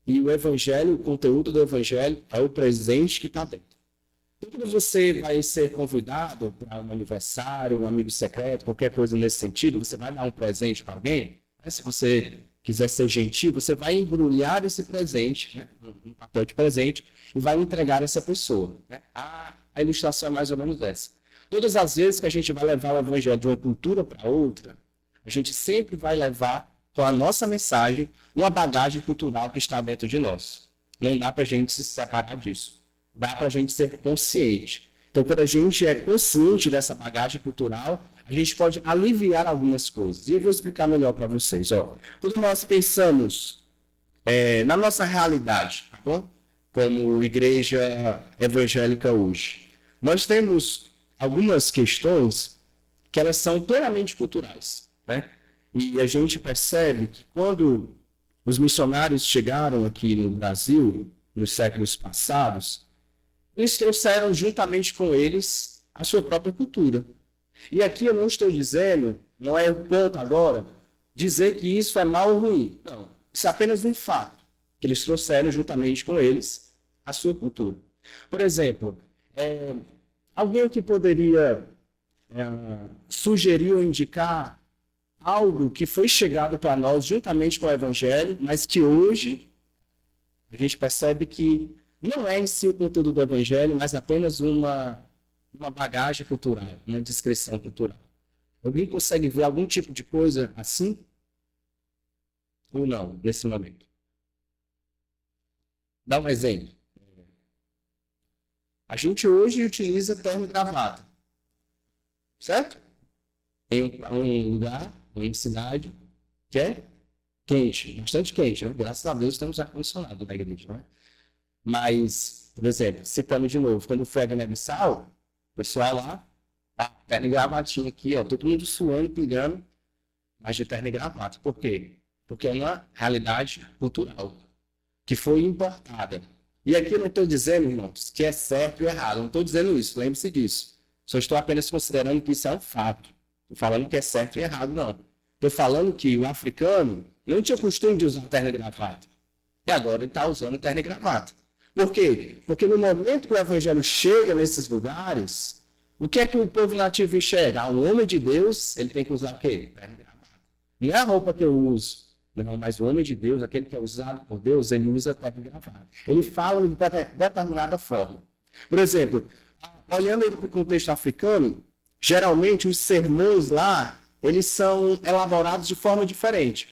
E o Evangelho, o conteúdo do Evangelho é o presente que está dentro. Quando você vai ser convidado para um aniversário, um amigo secreto, qualquer coisa nesse sentido, você vai dar um presente para alguém, né? Se você quiser ser gentil, você vai embrulhar esse presente, né? Um papel de presente, e vai entregar essa pessoa. Né? A ilustração é mais ou menos essa. Todas as vezes que a gente vai levar o Evangelho de uma cultura para outra, a gente sempre vai levar com a nossa mensagem uma bagagem cultural que está dentro de nós. Não dá para a gente se separar disso. Dá para a gente ser consciente. Então, quando a gente é consciente dessa bagagem cultural, a gente pode aliviar algumas coisas. E eu vou explicar melhor para vocês. Ó. Quando nós pensamos na nossa realidade, tá bom? Como igreja evangélica hoje, nós temos algumas questões que elas são plenamente culturais, né? E a gente percebe que quando os missionários chegaram aqui no Brasil, nos séculos passados, eles trouxeram juntamente com eles a sua própria cultura. E aqui eu não estou dizendo, não é o ponto agora, dizer que isso é mal ou ruim. Não, isso é apenas um fato, que eles trouxeram juntamente com eles a sua cultura. Por exemplo, alguém que poderia sugerir ou indicar algo que foi chegado para nós juntamente com o Evangelho, mas que hoje a gente percebe que não é em si o conteúdo do Evangelho, mas apenas uma bagagem cultural, uma descrição cultural. Alguém consegue ver algum tipo de coisa assim? Ou não, nesse momento? Dá um exemplo. A gente hoje utiliza terno e gravata, certo? Em um lugar, em uma cidade que é quente, bastante quente, né? Graças a Deus temos ar-condicionado na igreja, né? Mas, por exemplo, citando de novo, quando foi a Guiné-Bissau, o pessoal lá, tá, terno e gravatinha aqui, ó, todo mundo suando, pingando, mas de terno e gravata. Por quê? Porque é uma realidade cultural que foi importada. E aqui eu não estou dizendo, irmãos, que é certo ou errado, não estou dizendo isso, lembre-se disso. Só estou apenas considerando que isso é um fato. Estou falando que é certo e errado, não. Estou falando que o africano não tinha costume de usar terno e gravata. E agora ele está usando terno e gravata. Por quê? Porque no momento que o evangelho chega nesses lugares, o que é que o povo nativo enxerga? Um homem de Deus, ele tem que usar o quê? Terno e gravata. Não é a roupa que eu uso. Não, mas o homem de Deus, aquele que é usado por Deus, ele usa terno e gravata. Ele fala de determinada forma. Por exemplo, olhando para o contexto africano, geralmente os sermões lá, eles são elaborados de forma diferente.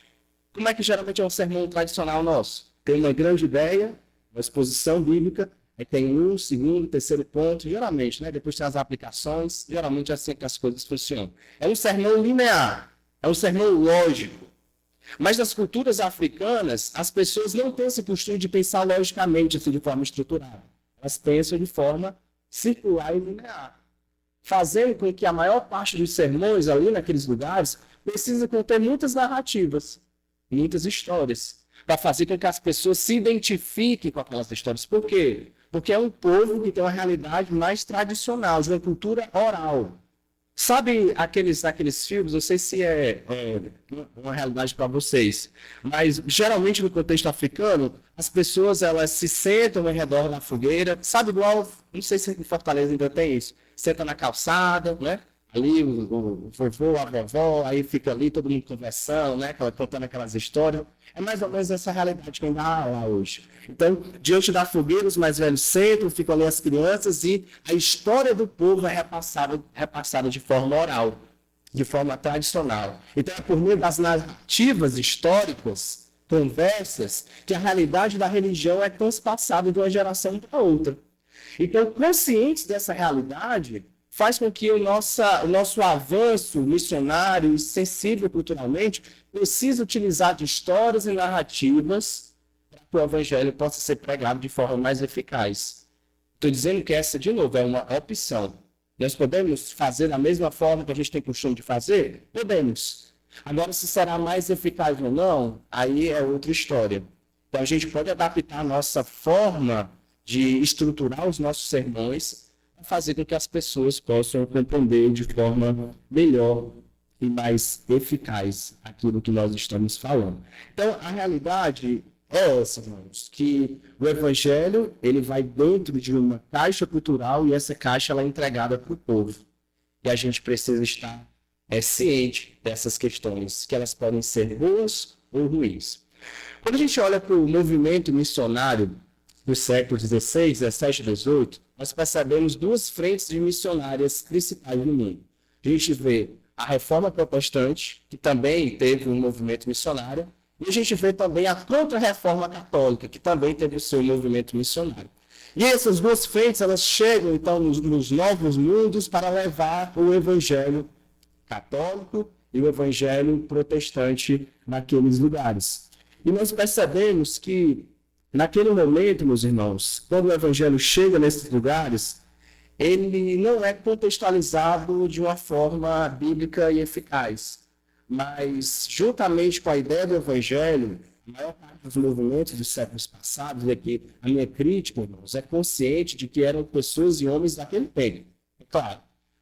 Como é que geralmente é um sermão tradicional nosso? Tem uma grande ideia, uma exposição bíblica, aí tem um, segundo, terceiro ponto, geralmente, né? Depois tem as aplicações, geralmente é assim que as coisas funcionam. É um sermão linear, é um sermão lógico. Mas nas culturas africanas, as pessoas não têm esse costume de pensar logicamente, assim, de forma estruturada. Elas pensam de forma circular e linear, fazendo com que a maior parte dos sermões ali naqueles lugares precisa conter muitas narrativas, muitas histórias, para fazer com que as pessoas se identifiquem com aquelas histórias. Por quê? Porque é um povo que tem uma realidade mais tradicional, de uma cultura oral. Sabe aqueles filmes, não sei se é uma realidade para vocês, mas geralmente no contexto africano, as pessoas elas se sentam ao redor da fogueira, sabe igual, não sei se em Fortaleza ainda tem isso, senta na calçada, né? Ali o vovô, a vovó, aí fica ali todo mundo conversando, né? Contando aquelas histórias. É mais ou menos essa realidade que ainda há lá hoje. Então, diante da fogueira, os mais velhos sentam, ficam ali as crianças e a história do povo é repassada de forma oral, de forma tradicional. Então, é por meio das narrativas históricas, conversas, que a realidade da religião é transpassada de uma geração para outra. Então, conscientes dessa realidade, faz com que o nosso avanço missionário e sensível culturalmente precise utilizar de histórias e narrativas para que o evangelho possa ser pregado de forma mais eficaz. Estou dizendo que essa, de novo, é uma opção. Nós podemos fazer da mesma forma que a gente tem costume de fazer? Podemos. Agora, se será mais eficaz ou não, aí é outra história. Então, a gente pode adaptar a nossa forma de estruturar os nossos sermões para fazer com que as pessoas possam compreender de forma melhor e mais eficaz aquilo que nós estamos falando. Então, a realidade é essa, irmãos, que o evangelho ele vai dentro de uma caixa cultural e essa caixa ela é entregada para o povo. E a gente precisa estar ciente dessas questões, que elas podem ser boas ou ruins. Quando a gente olha para o movimento missionário do século XVI, XVII e XVIII, nós percebemos duas frentes de missionárias principais no mundo. A gente vê a Reforma Protestante, que também teve um movimento missionário, e a gente vê também a Contra-Reforma Católica, que também teve o seu movimento missionário. E essas duas frentes, elas chegam, então, nos novos mundos para levar o evangelho católico e o evangelho protestante naqueles lugares. E nós percebemos que, naquele momento, meus irmãos, quando o evangelho chega nesses lugares, ele não é contextualizado de uma forma bíblica e eficaz. Mas, juntamente com a ideia do Evangelho, a maior parte dos movimentos dos séculos passados, e aqui a minha crítica, irmãos, é consciente de que eram pessoas e homens daquele tempo. É claro.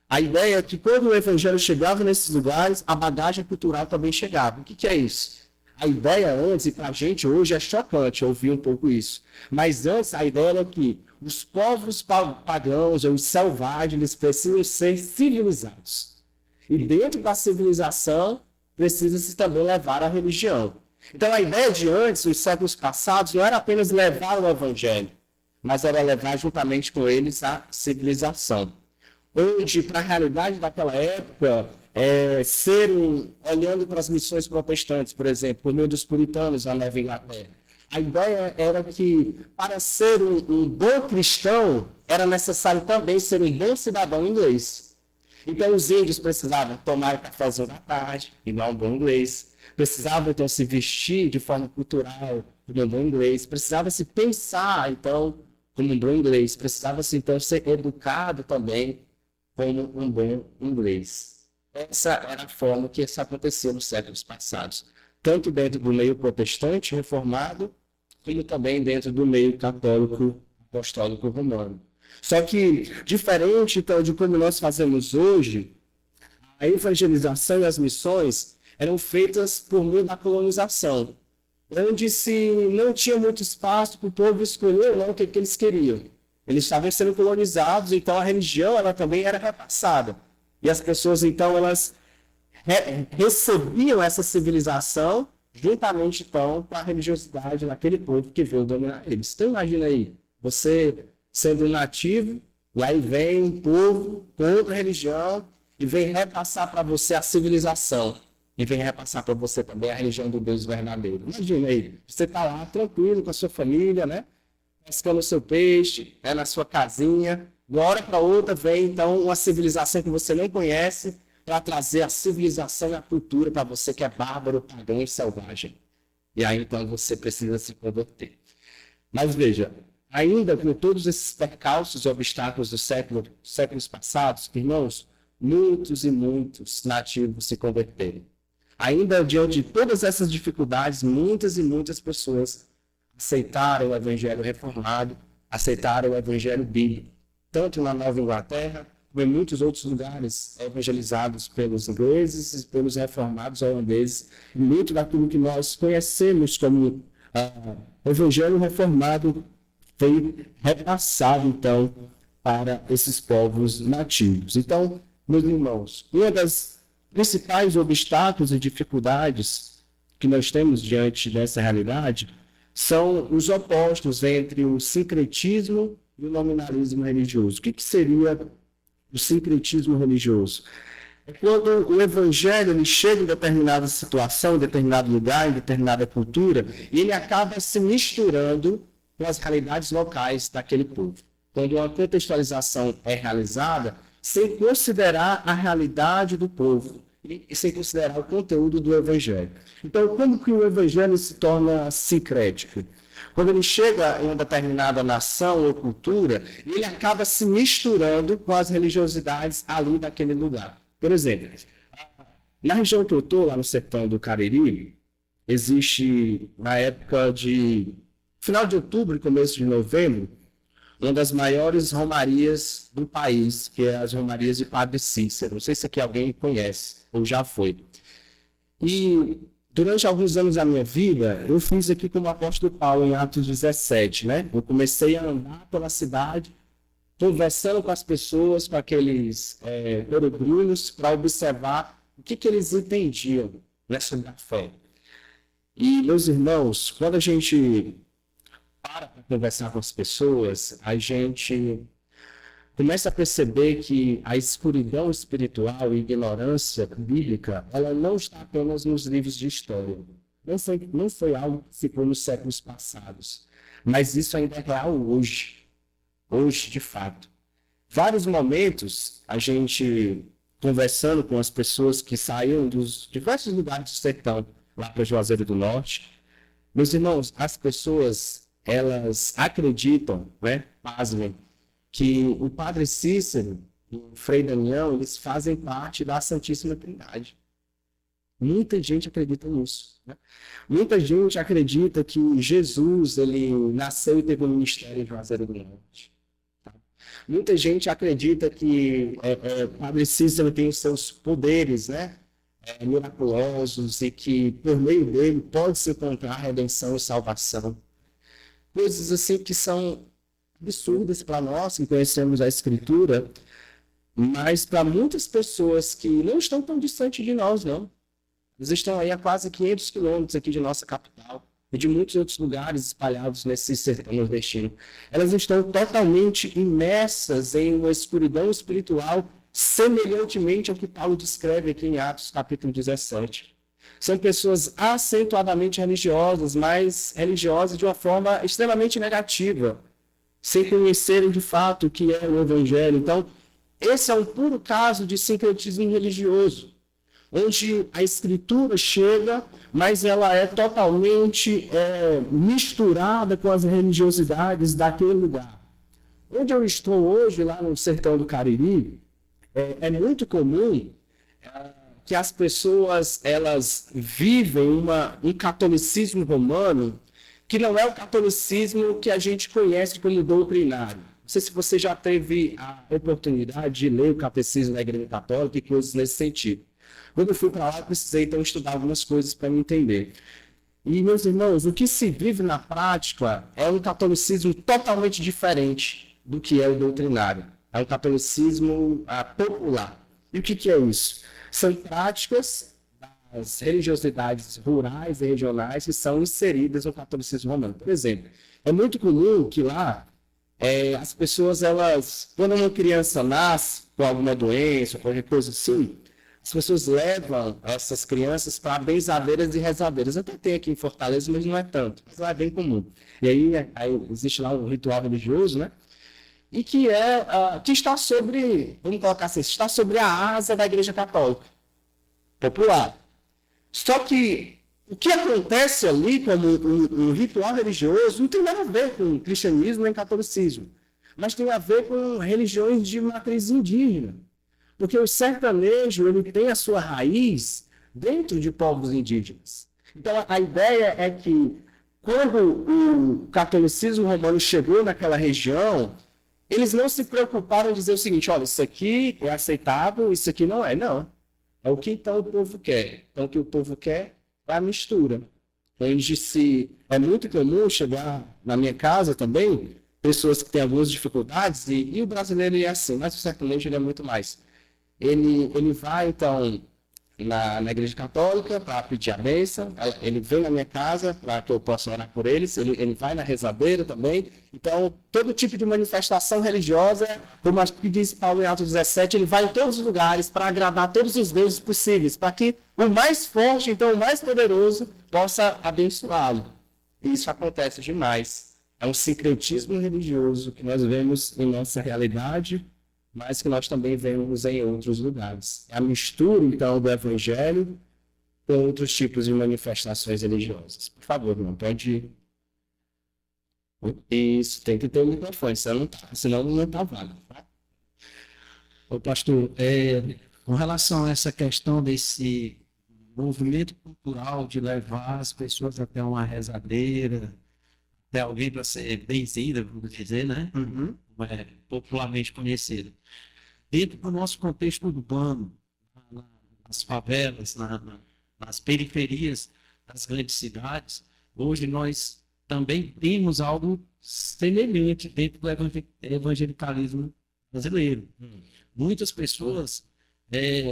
A ideia é que quando o Evangelho chegava nesses lugares, a bagagem cultural também chegava. O que é isso? A ideia antes, e para a gente hoje é chocante ouvir um pouco isso, mas antes a ideia era que os povos pagãos ou os selvagens eles precisam ser civilizados. E dentro da civilização precisa-se também levar a religião. Então a ideia de antes, nos séculos passados, não era apenas levar o Evangelho, mas era levar juntamente com eles a civilização. Onde, para a realidade daquela época, olhando para as missões protestantes, por exemplo, por meio dos puritanos na Nova Inglaterra, a ideia era que, para ser um bom cristão, era necessário também ser um bom cidadão inglês. Então, os índios precisavam tomar cafezinho da tarde, igual um bom inglês, precisavam, então, se vestir de forma cultural, como um bom inglês, precisava se pensar, então, como um bom inglês, precisava-se, então, ser educado também como um bom inglês. Essa era a forma que isso acontecia nos séculos passados, tanto dentro do meio protestante reformado, como também dentro do meio católico apostólico romano. Só que, diferente então, de como nós fazemos hoje, a evangelização e as missões eram feitas por meio da colonização, onde se não tinha muito espaço para o povo escolher o que eles queriam. Eles estavam sendo colonizados, então a religião ela também era repassada. E as pessoas, então, elas recebiam essa civilização juntamente, então, com a religiosidade daquele povo que veio dominar eles. Então, imagina aí, você sendo nativo, e aí vem um povo com outra religião e vem repassar para você a civilização. E vem repassar para você também a religião do Deus verdadeiro. Imagina aí, você está lá tranquilo com a sua família, né? Pescando o seu peixe, na sua casinha. De uma hora para outra vem, então, uma civilização que você nem conhece para trazer a civilização e a cultura para você que é bárbaro, pagão e selvagem. E aí, então, você precisa se converter. Mas veja, ainda com todos esses percalços e obstáculos dos séculos passados, irmãos, muitos e muitos nativos se converteram. Ainda diante de todas essas dificuldades, muitas e muitas pessoas aceitaram o Evangelho reformado, aceitaram o Evangelho bíblico, tanto na Nova Inglaterra, como em muitos outros lugares evangelizados pelos ingleses e pelos reformados holandeses, e muito daquilo que nós conhecemos como Evangelho reformado foi repassado, então, para esses povos nativos. Então, meus irmãos, uma das principais obstáculos e dificuldades que nós temos diante dessa realidade são os opostos entre o sincretismo e o nominalismo religioso. O que seria o sincretismo religioso? É quando o evangelho ele chega em determinada situação, em determinado lugar, em determinada cultura, e ele acaba se misturando com as realidades locais daquele povo. Quando uma contextualização é realizada, sem considerar a realidade do povo e sem considerar o conteúdo do evangelho. Então, como que o evangelho se torna sincrético? Quando ele chega em uma determinada nação ou cultura, ele acaba se misturando com as religiosidades ali daquele lugar. Por exemplo, na região que eu estou, lá no sertão do Cariri, existe, na época de final de outubro e começo de novembro, uma das maiores romarias do país, que é as romarias de Padre Cícero. Não sei se aqui alguém conhece ou já foi. E durante alguns anos da minha vida, eu fiz aqui como apóstolo Paulo em Atos 17, né? Eu comecei a andar pela cidade, conversando com as pessoas, com aqueles peregrinos, para observar o que eles entendiam nessa fé. E, meus irmãos, quando a gente para conversar com as pessoas, a gente começa a perceber que a escuridão espiritual e ignorância bíblica, ela não está apenas nos livros de história. Não foi algo que ficou nos séculos passados. Mas isso ainda é real hoje. Hoje, de fato. Vários momentos, a gente conversando com as pessoas que saíram dos diversos lugares do sertão, lá para Juazeiro do Norte. Meus irmãos, as pessoas, elas acreditam, né, pasmem, que o Padre Cícero e o Frei Damião, eles fazem parte da Santíssima Trindade. Muita gente acredita nisso, né? Muita gente acredita que Jesus, ele nasceu e teve um ministério em Juazeiro do Norte. Tá? Muita gente acredita que Padre Cícero tem os seus poderes, né? Miraculosos, e que por meio dele pode se encontrar redenção e salvação. Coisas assim que são absurdas para nós, que conhecemos a Escritura, mas para muitas pessoas que não estão tão distantes de nós, não. Eles estão aí a quase 500 quilômetros aqui de nossa capital e de muitos outros lugares espalhados nesse sertão nordestino. Elas estão totalmente imersas em uma escuridão espiritual semelhantemente ao que Paulo descreve aqui em Atos capítulo 17. São pessoas acentuadamente religiosas, mas religiosas de uma forma extremamente negativa, sem conhecerem de fato o que é o Evangelho. Então, esse é um puro caso de sincretismo religioso, onde a Escritura chega, mas ela é totalmente misturada com as religiosidades daquele lugar. Onde eu estou hoje, lá no sertão do Cariri, é muito comum que as pessoas elas vivem um catolicismo romano que não é o catolicismo que a gente conhece como doutrinário. Não sei se você já teve a oportunidade de ler o catecismo da Igreja Católica e coisas nesse sentido. Quando eu fui para lá, eu precisei então estudar algumas coisas para me entender. E, meus irmãos, o que se vive na prática é um catolicismo totalmente diferente do que é o doutrinário. É um catolicismo popular. E o que é isso? São práticas das religiosidades rurais e regionais que são inseridas no catolicismo romano. Por exemplo, é muito comum que lá as pessoas, quando uma criança nasce com alguma doença, qualquer coisa assim, as pessoas levam essas crianças para benzadeiras e rezadeiras. Até tem aqui em Fortaleza, mas não é tanto. Mas lá é bem comum. E aí existe lá um ritual religioso, né? E que está sobre, vamos colocar assim, está sobre a asa da Igreja Católica popular. Só que o que acontece ali como um ritual religioso não tem nada a ver com cristianismo nem catolicismo, mas tem a ver com religiões de matriz indígena. Porque o sertanejo ele tem a sua raiz dentro de povos indígenas. Então, a ideia é que, quando o catolicismo romano chegou naquela região, eles não se preocuparam em dizer o seguinte: olha, isso aqui é aceitável, isso aqui não é. Não. É o que então o povo quer. Então, o que o povo quer é a mistura. É muito comum chegar na minha casa também pessoas que têm algumas dificuldades, e o brasileiro é assim, mas o sertanejo ele é muito mais. Ele vai, então, na Igreja Católica para pedir a bênção, ele vem na minha casa para que eu possa orar por eles, ele vai na rezadeira também. Então, todo tipo de manifestação religiosa, como diz Paulo em Atos 17, ele vai em todos os lugares para agradar todos os deuses possíveis, para que o mais forte, então o mais poderoso, possa abençoá-lo. E isso acontece demais. É um sincretismo religioso que nós vemos em nossa realidade, mas que nós também vemos em outros lugares. É a mistura, então, do Evangelho com outros tipos de manifestações religiosas. Por favor, irmão, pode ir. Isso, tem que ter o microfone, senão não está válido. Tá? Ô, pastor, com relação a essa questão desse movimento cultural de levar as pessoas até uma rezadeira, até alguém para ser benzida, vamos dizer, né? Uhum. Popularmente conhecido. Dentro do nosso contexto urbano, nas favelas, nas periferias das grandes cidades, hoje nós também temos algo semelhante dentro do evangelicalismo brasileiro. Muitas pessoas,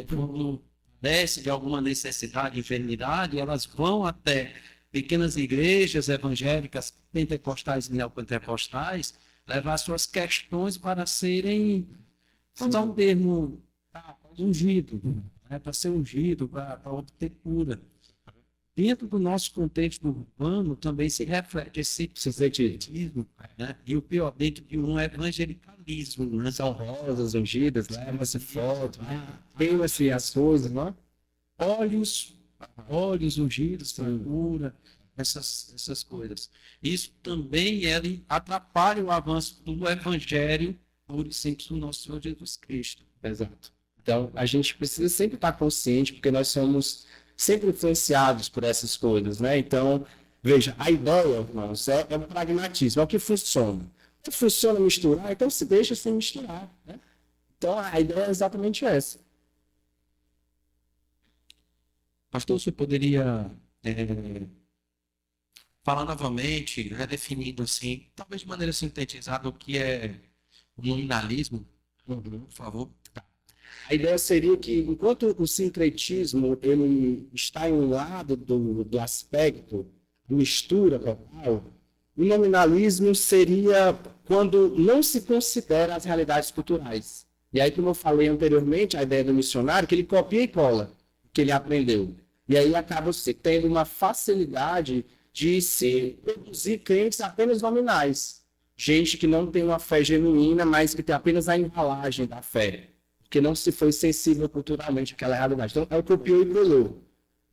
quando descem de alguma necessidade, enfermidade, elas vão até pequenas igrejas evangélicas, pentecostais e neopentecostais, levar suas questões para serem, vamos usar um termo, ungido, né, para ser ungido, para obter cura. Dentro do nosso contexto urbano também se reflete esse sincretismo, né? E o pior, dentro de um evangelicalismo, né? São rosas ungidas, leva-se foto, queima-se as rosas, não é? Olhos ungidos, cura, essas coisas. Isso também ele atrapalha o avanço do evangelho puro e simples do nosso Senhor Jesus Cristo. Exato. Então, a gente precisa sempre estar consciente, porque nós somos sempre influenciados por essas coisas, né? Então, veja, a ideia, irmãos, é um pragmatismo, é o que funciona. O que funciona misturar, então se deixa sem misturar, né? Então, a ideia é exatamente essa. Pastor, você poderia falar novamente, redefinindo assim, talvez de maneira sintetizada, o que é o nominalismo, por favor? A ideia seria que, enquanto o sincretismo ele está em um lado do aspecto do mistura total, o nominalismo seria quando não se considera as realidades culturais. E aí, como eu falei anteriormente, a ideia do missionário, que ele copia e cola o que ele aprendeu. E aí acaba se tendo uma facilidade de se produzir crentes apenas nominais. Gente que não tem uma fé genuína, mas que tem apenas a embalagem da fé. Porque não se foi sensível culturalmente àquela realidade. Então, é o copiou e colou.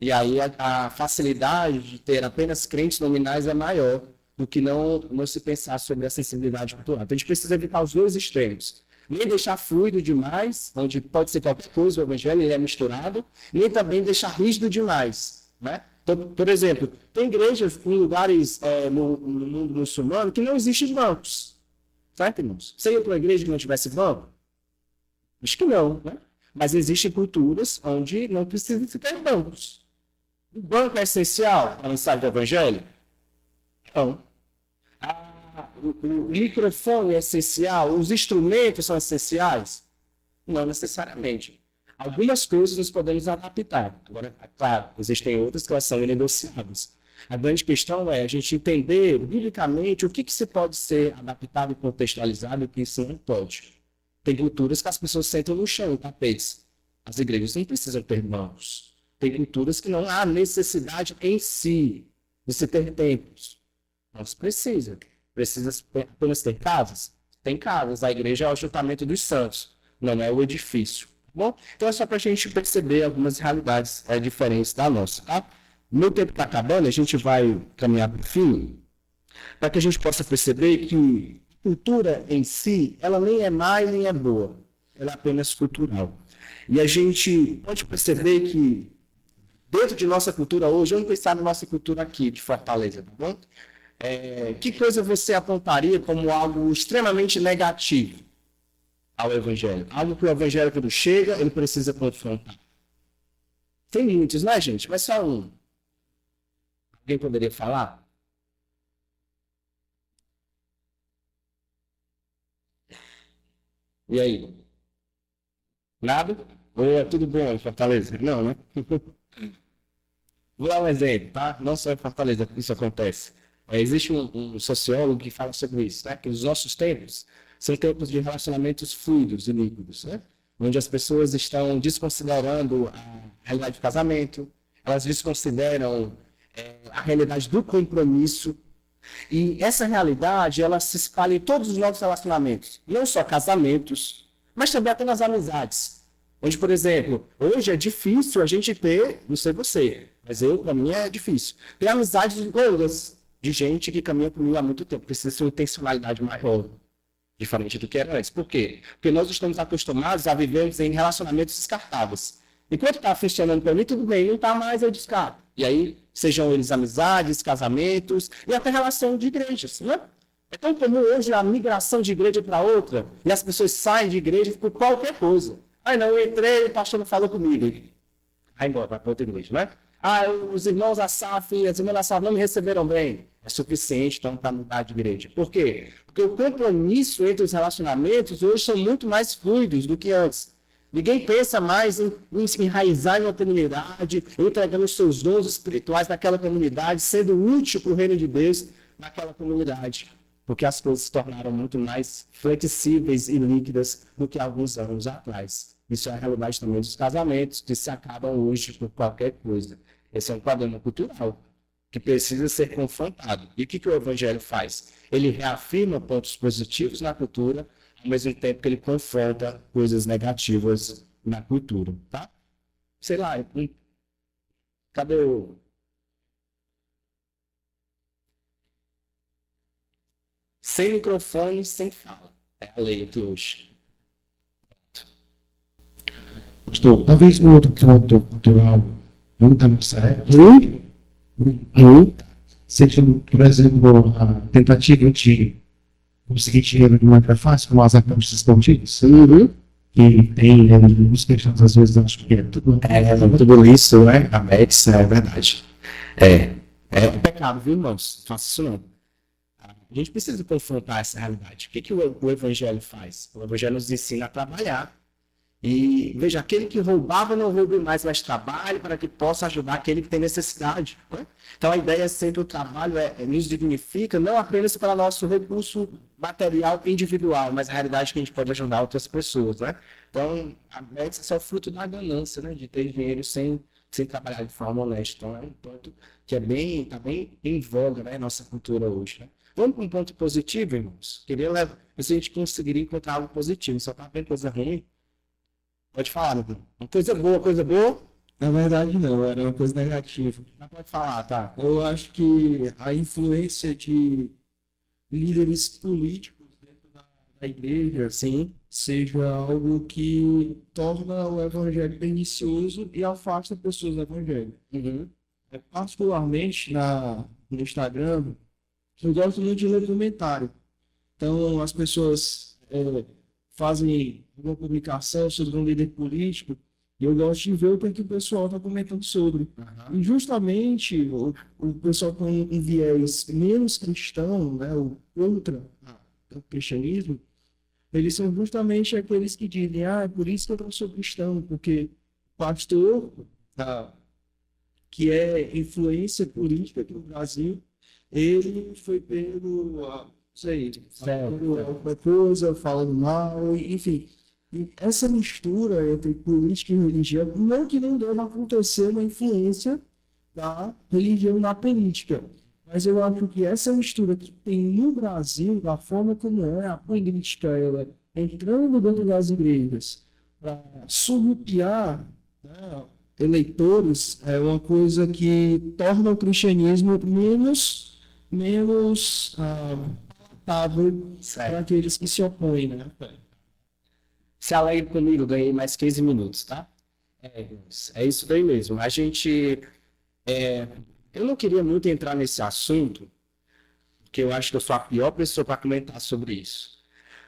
E aí a facilidade de ter apenas crentes nominais é maior do que não se pensar sobre a sensibilidade cultural. Então, a gente precisa evitar os dois extremos. Nem deixar fluido demais, onde pode ser qualquer coisa, o evangelho ele é misturado, nem também deixar rígido demais, né? Então, por exemplo, tem igrejas em lugares no mundo muçulmano que não existem bancos. Certo, irmãos? Você ia para uma igreja que não tivesse banco? Acho que não, né? Mas existem culturas onde não precisa se ter bancos. O banco é essencial para a mensagem do evangelho? Não. O microfone é essencial? Os instrumentos são essenciais? Não necessariamente. Algumas coisas nós podemos adaptar. Agora, é claro, existem outras que elas são inegociáveis. A grande questão é a gente entender, biblicamente, o que se pode ser adaptado e contextualizado e o que isso não pode. Tem culturas que as pessoas sentam no chão, em tapetes. As igrejas não precisam ter bancos. Tem culturas que não há necessidade em si de se ter templos. Não se precisa. Precisa apenas ter casas? Tem casas. A igreja é o ajuntamento dos santos, não é o edifício. Bom, então é só para a gente perceber algumas realidades diferentes da nossa. Tá? Meu tempo está acabando, a gente vai caminhar para o fim, para que a gente possa perceber que cultura em si, ela nem é má e nem é boa. Ela é apenas cultural. E a gente pode perceber que dentro de nossa cultura hoje, vamos pensar na nossa cultura aqui de Fortaleza, tá bom? Que coisa você apontaria como algo extremamente negativo ao Evangelho? Algo que o Evangelho, quando chega, ele precisa confrontar. Tem muitos, né, gente? Mas só um. Alguém poderia falar? E aí? Nada? Ou é tudo bom em Fortaleza? Não, né? Vou dar um exemplo, tá? Não só em Fortaleza que isso acontece. Existe um sociólogo que fala sobre isso, né? Que os nossos tempos são tempos de relacionamentos fluidos e líquidos, né? Onde as pessoas estão desconsiderando a realidade do casamento, elas desconsideram a realidade do compromisso, e essa realidade, ela se espalha em todos os novos relacionamentos, não só casamentos, mas também até nas amizades. Onde, por exemplo, hoje é difícil a gente ter, não sei você, mas para mim é difícil, ter amizades longas de gente que caminha comigo há muito tempo. Precisa ser uma intencionalidade maior, diferente do que era antes. Por quê? Porque nós estamos acostumados a viver em relacionamentos descartáveis. Enquanto está funcionando para mim, tudo bem, não está mais, eu descarto. E aí, sejam eles amizades, casamentos e até relação de igrejas, né? É tão comum hoje a migração de igreja para outra e as pessoas saem de igreja por qualquer coisa. Aí não, eu entrei, o pastor não falou comigo. Aí embora, vai para outra igreja, né? Os irmãos Asaf e as irmãs Asaf não me receberam bem. É suficiente, então, para mudar de igreja. Por quê? Porque o compromisso entre os relacionamentos hoje são muito mais fluidos do que antes. Ninguém pensa mais em se enraizar em uma comunidade, entregando os seus dons espirituais naquela comunidade, sendo útil para o reino de Deus naquela comunidade. Porque as coisas se tornaram muito mais flexíveis e líquidas do que alguns anos atrás. Isso é a realidade também dos casamentos, que se acabam hoje por qualquer coisa. Esse é um problema cultural que precisa ser confrontado. E o que o Evangelho faz? Ele reafirma pontos positivos na cultura, ao mesmo tempo que ele confronta coisas negativas na cultura, tá? Sei lá, cadê o... Sem microfone, sem fala. É a lei de hoje. Pastor, talvez um outro ponto cultural muito nossa época seja, por exemplo, a tentativa de conseguir dinheiro de maneira fácil, como as apostas esportivas. Que tem, né, muitas questões, às vezes, acho que é Tudo isso, né? A Médici, é verdade. É um pecado, viu, irmãos? Não faça isso não. A gente precisa confrontar essa realidade. O que o Evangelho faz? O Evangelho nos ensina a trabalhar. E veja, aquele que roubava não roube mais, mas trabalhe para que possa ajudar aquele que tem necessidade. Né? Então a ideia é sempre o trabalho nos dignifica, não apenas para nosso recurso material individual, mas a realidade é que a gente pode ajudar outras pessoas. Né? Então a médica é só fruto da ganância, né? De ter dinheiro sem trabalhar de forma honesta. Então é um ponto que está bem em voga, né? Nossa cultura hoje. Né? Vamos para um ponto positivo, irmãos. Queria levar, se a gente conseguiria encontrar algo positivo, só está vendo coisa ruim. Pode falar, meu filho. Uma coisa boa, coisa boa. Na verdade, não, era uma coisa negativa. Mas pode falar, tá? Eu acho que a influência de líderes políticos dentro da igreja, Sim. seja algo que torna o evangelho pernicioso e afasta pessoas do evangelho. Particularmente no Instagram, eu gosto muito de ler comentário. Então, as pessoas fazem uma publicação sobre um líder político e eu gosto de ver o que o pessoal está comentando sobre. E justamente o pessoal com um viés menos cristão, né, o contra o cristianismo, eles são justamente aqueles que dizem, é por isso que eu não sou cristão, porque o pastor, que é influência política aqui no Brasil, ele foi pego, alguma coisa, falando mal, enfim. E essa mistura entre política e religião, não que não deva acontecer uma influência da religião na política, mas eu acho que essa mistura que tem no Brasil, da forma como é a política, ela entrando dentro das igrejas, para surrupiar, né, eleitores, é uma coisa que torna o cristianismo menos palatável para aqueles que se opõem, né? Se alegre comigo, ganhei mais 15 minutos, tá? É isso daí mesmo. A gente... eu não queria muito entrar nesse assunto, porque eu acho que eu sou a pior pessoa para comentar sobre isso.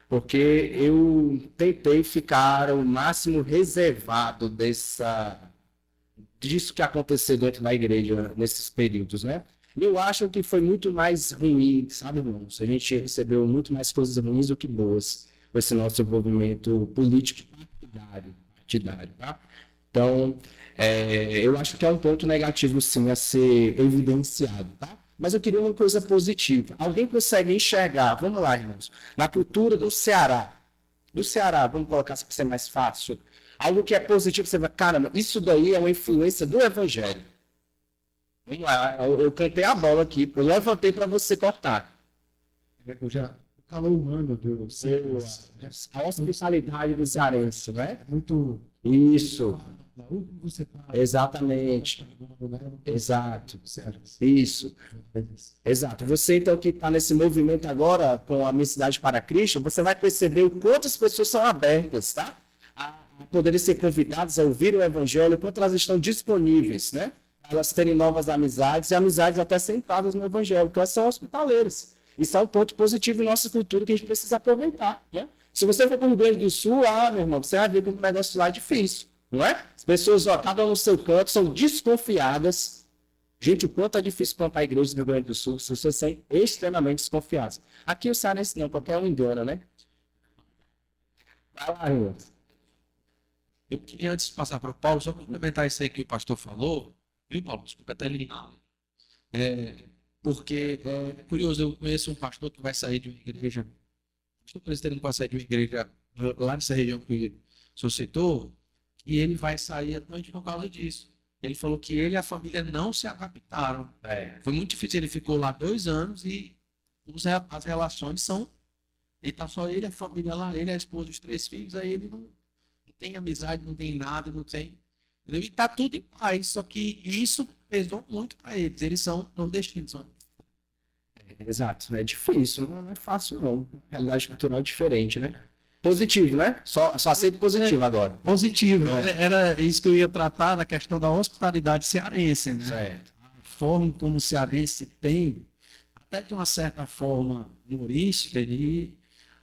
Porque eu tentei ficar o máximo reservado disso que aconteceu dentro da igreja nesses períodos, né? Eu acho que foi muito mais ruim, sabe, irmãos? A gente recebeu muito mais coisas ruins do que boas com esse nosso envolvimento político partidário, tá? Então, eu acho que é um ponto negativo, sim, a ser evidenciado, tá? Mas eu queria uma coisa positiva. Alguém consegue enxergar, vamos lá, irmãos, na cultura do Ceará, vamos colocar assim para ser mais fácil, algo que é positivo, você vai, caramba, isso daí é uma influência do Evangelho. Vamos lá, eu cantei a bola aqui, eu levantei para você cortar. O calor humano, Deus. A hospitalidade do cearense, né? Muito. Isso. Você tá... Exatamente. Exato. Isso. Exato. Você, então, que está nesse movimento agora com a Minha Cidade para Cristo, você vai perceber o quanto as pessoas são abertas, tá? A poderem ser convidadas a ouvir o Evangelho, quanto elas estão disponíveis, né? Elas terem novas amizades e amizades até sentadas no Evangelho, porque elas são hospitaleiras. Isso é um ponto positivo em nossa cultura que a gente precisa aproveitar, né? Se você for para o Rio Grande do Sul, meu irmão, você vai ver que o negócio lá é difícil, não é? As pessoas, cada um no seu canto, são desconfiadas. Gente, o quanto é difícil plantar a igreja no Rio Grande do Sul, as pessoas são extremamente desconfiadas. Aqui o cearense não, qualquer um engana, né? Vai lá, irmão. Eu queria, antes de passar para o Paulo, só complementar isso aí que o pastor falou, viu, Paulo? Desculpa até ele. Porque é curioso, eu conheço um pastor que vai sair de uma igreja, pastor presbiteriano que vai sair de uma igreja lá nessa região que o senhor citou, e ele vai sair exatamente por causa disso. Ele falou que ele e a família não se adaptaram. Foi muito difícil, ele ficou lá 2 anos e as relações são... Ele tá só ele, a família lá, ele, a esposa, os 3 filhos, aí ele não tem amizade, não tem nada, não tem... E tá tudo em paz, só que isso pesou muito para eles. Eles são nordestinos. Exato, é difícil, não é fácil não. Realidade cultural é diferente, né? Positivo, né? Só aceito positivo agora. Positivo. Era isso que eu ia tratar da questão da hospitalidade cearense, né? Certo. A forma como o cearense tem, até de uma certa forma humorística, de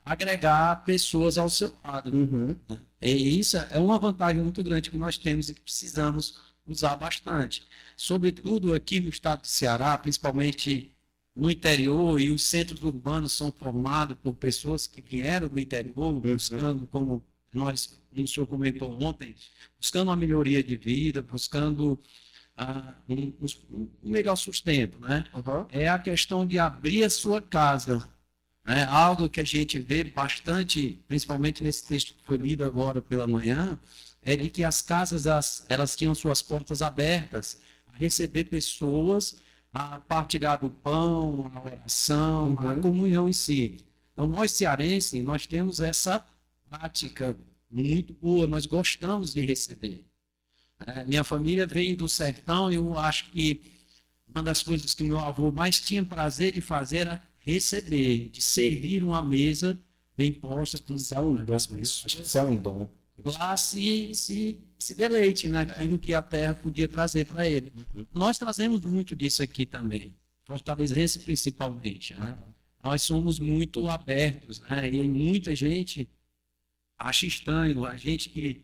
agregar pessoas ao seu lado. Uhum. E isso é uma vantagem muito grande que nós temos e que precisamos usar bastante. Sobretudo aqui no estado do Ceará, principalmente no interior, e os centros urbanos são formados por pessoas que vieram do interior, buscando, como o senhor comentou ontem, buscando uma melhoria de vida, buscando um melhor sustento, né? Uhum. É a questão de abrir a sua casa, né? Algo que a gente vê bastante, principalmente nesse texto que foi lido agora pela manhã, é de que as casas elas tinham suas portas abertas a receber pessoas, a partilhar do pão, a oração, a comunhão em si. Então, nós cearenses, nós temos essa prática muito boa, nós gostamos de receber. Minha família vem do sertão e eu acho que uma das coisas que meu avô mais tinha prazer de fazer era receber, de servir uma mesa bem posta com as pessoas. Isso é um dom. Lá se deleite naquilo que a terra podia trazer para ele. Nós trazemos muito disso aqui também, fortalezense principalmente, né? Nós somos muito abertos, né? E muita gente acha estranho, a gente que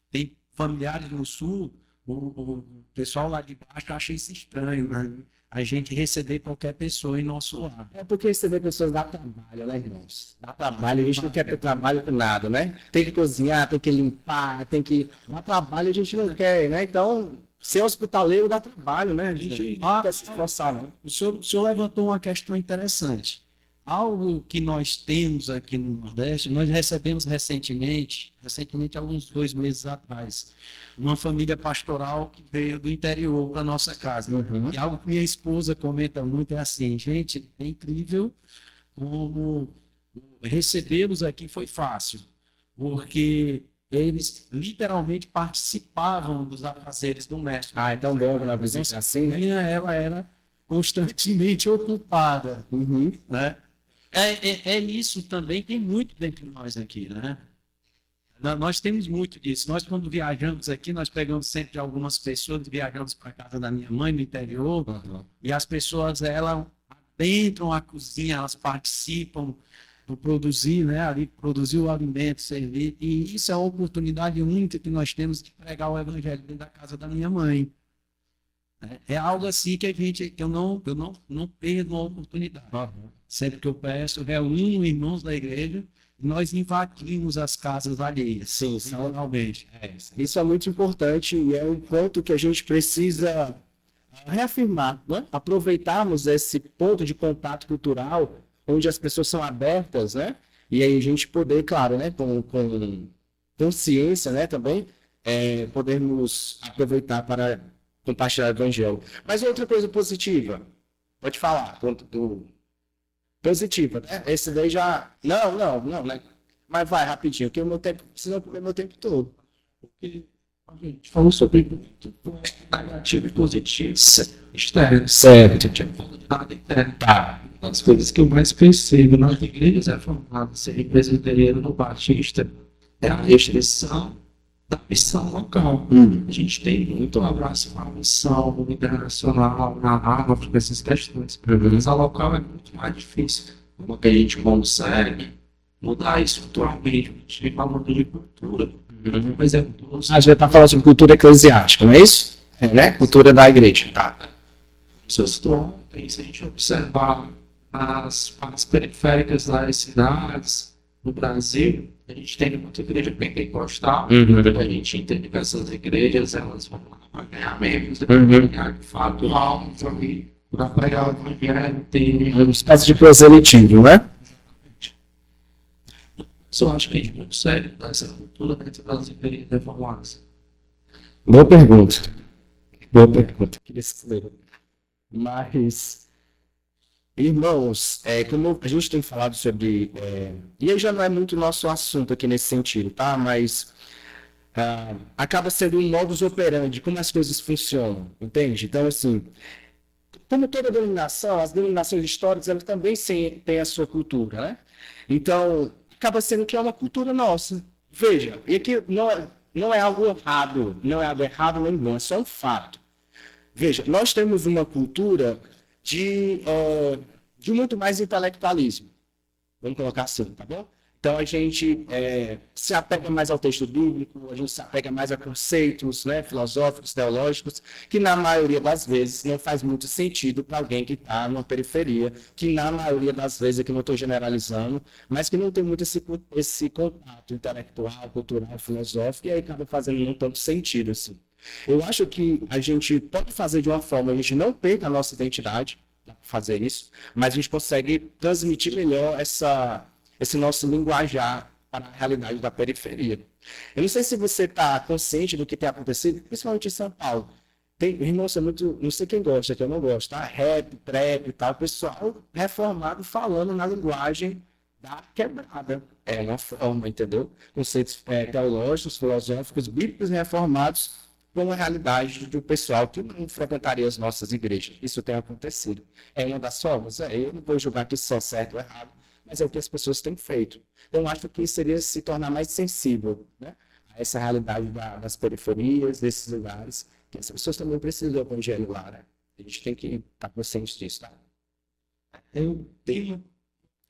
tem familiares no sul, o pessoal lá de baixo acha isso estranho, né? A gente receber qualquer pessoa em nosso lar. É porque receber pessoas dá trabalho, né, irmãos? Dá trabalho, a gente não quer ter trabalho com nada, né? Tem que cozinhar, tem que limpar, tem que... Dá trabalho, a gente não quer, né? Então, ser hospitaleiro dá trabalho, né? A gente não quer se esforçar, não. O senhor levantou uma questão interessante. Algo que nós temos aqui no Nordeste, nós recebemos recentemente, há uns 2 meses atrás, uma família pastoral que veio do interior para nossa casa. Uhum. E algo que minha esposa comenta muito é assim, gente, é incrível como recebê-los aqui foi fácil, porque eles literalmente participavam dos afazeres doméstico. Ah, então bom na visita assim, né? Ela era constantemente ocupada, Uhum. né? Isso também tem muito dentro de nós aqui, né? Nós temos muito disso. Nós, quando viajamos aqui, nós pegamos sempre algumas pessoas, viajamos para a casa da minha mãe no interior, e as pessoas, elas adentram a cozinha, elas participam do produzir, né? Ali, produzir o alimento, servir, e isso é uma oportunidade única que nós temos de pregar o evangelho dentro da casa da minha mãe. É algo assim que eu não perdo a oportunidade. Sempre que eu peço, reúno irmãos da igreja, nós invadimos as casas alheias. Sim, normalmente. Isso é muito importante e é um ponto que a gente precisa reafirmar, né? Aproveitarmos esse ponto de contato cultural, onde as pessoas são abertas, né? E aí a gente poder, claro, né? Com consciência, né? Também, podermos aproveitar para compartilhar o evangelho. Mas outra coisa positiva, pode falar, ponto positiva, né? Esse daí já... Não, né? Mas vai, rapidinho, porque o meu tempo precisa comer meu tempo todo. Porque a gente falou sobre muito negativo e positivo. Externo. Certo. Nada interno. Tá. As coisas que eu mais percebo nas igrejas reformadas, ser presbiteriano no Batista, é a restrição da missão local. A gente tem muito abraço à missão internacional, na África, essas questões. Mas a local é muito mais difícil. Como que a gente consegue mudar isso culturalmente? A gente falando de cultura. Mas é muito... A gente está falando sobre cultura eclesiástica, não é isso? Né? Cultura da igreja. Tá. Se a gente observar as periféricas das cidades no Brasil, a gente tem muita igreja pentecostal, a gente entende que essas igrejas elas vão lá ganhar membros, ganhar de fato almas ali, para pregar o evangelho, ter uma espécie de proselitismo, né? Só acho que a gente não consegue dar essa cultura dentro das igrejas reformadas. Boa pergunta. Queria saber. Mas, irmãos, como a gente tem falado sobre... e aí já não é muito nosso assunto aqui nesse sentido, tá? Mas acaba sendo um modus operandi, como as coisas funcionam, entende? Então, assim, como toda denominação, as denominações históricas, elas também têm a sua cultura, né? Então, acaba sendo que é uma cultura nossa. Veja, e aqui não é algo errado, não é algo errado nem bom, é só um fato. Veja, nós temos uma cultura de muito mais intelectualismo. Vamos colocar assim, tá bom? Então a gente se apega mais ao texto bíblico, a gente se apega mais a conceitos, né, filosóficos, teológicos, que na maioria das vezes não faz muito sentido para alguém que está numa periferia, que na maioria das vezes, aqui não estou generalizando, mas que não tem muito esse contato intelectual, cultural, filosófico, e aí acaba fazendo não tanto sentido assim. Eu acho que a gente pode fazer de uma forma, a gente não perca a nossa identidade, fazer isso, mas a gente consegue transmitir melhor esse nosso linguajar para a realidade da periferia. Eu não sei se você está consciente do que tem acontecido, principalmente em São Paulo. Irmão, é muito, não sei quem gosta, que eu não gosto, tá? Rap, trap e tal, pessoal reformado falando na linguagem da quebrada. É uma forma, entendeu? Conceitos teológicos, filosóficos, bíblicos reformados com a realidade do pessoal que não frequentaria as nossas igrejas. Isso tem acontecido. É uma das formas. Eu não vou julgar que isso é certo ou errado, mas é o que as pessoas têm feito. Então, acho que seria se tornar mais sensível, né, a essa realidade das periferias, desses lugares, que as pessoas também precisam do evangelho lá, né? A gente tem que estar consciente disso, tá? Eu tenho...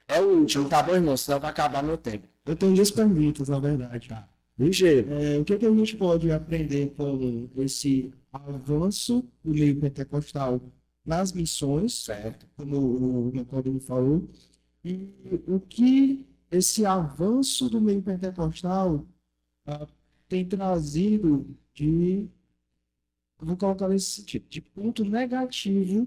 É o último, tá bom, irmão? Senão vai acabar meu tempo. Eu tenho 10 perguntas, na verdade. Tá. Ligeiro. O que a gente pode aprender com esse avanço do meio pentecostal nas missões, Certo. como o Nicodemo falou, e o que esse avanço do meio pentecostal tem trazido vou colocar nesse sentido, de ponto negativo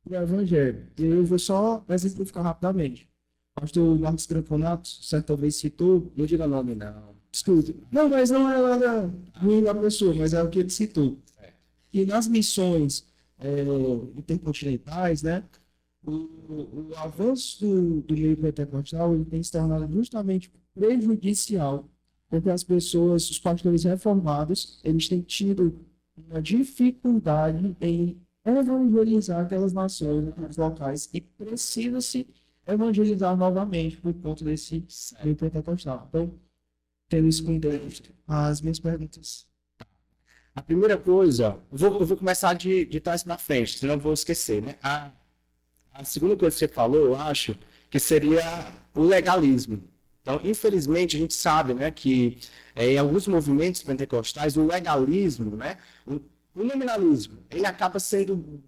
para o evangelho. E eu vou só exemplificar rapidamente. O pastor Marcos Granfonato, certa vez citou, Não diga nome, não. escuta, não, mas não é nada ruim da pessoa, mas é o que ele citou. E nas missões intercontinentais, né, o avanço do meio pentecostal ele tem se tornado justamente prejudicial, porque as pessoas, os pastores reformados, eles têm tido uma dificuldade em evangelizar aquelas nações, aqueles locais, e precisa-se evangelizar novamente por conta desse meio pentecostal. Então, tendo isso com as minhas perguntas. A primeira coisa, eu vou começar de trás para frente, senão eu vou esquecer, né? A segunda coisa que você falou, eu acho, que seria o legalismo. Então, infelizmente, a gente sabe, né, que em alguns movimentos pentecostais, o legalismo, né, o nominalismo, ele acaba sendo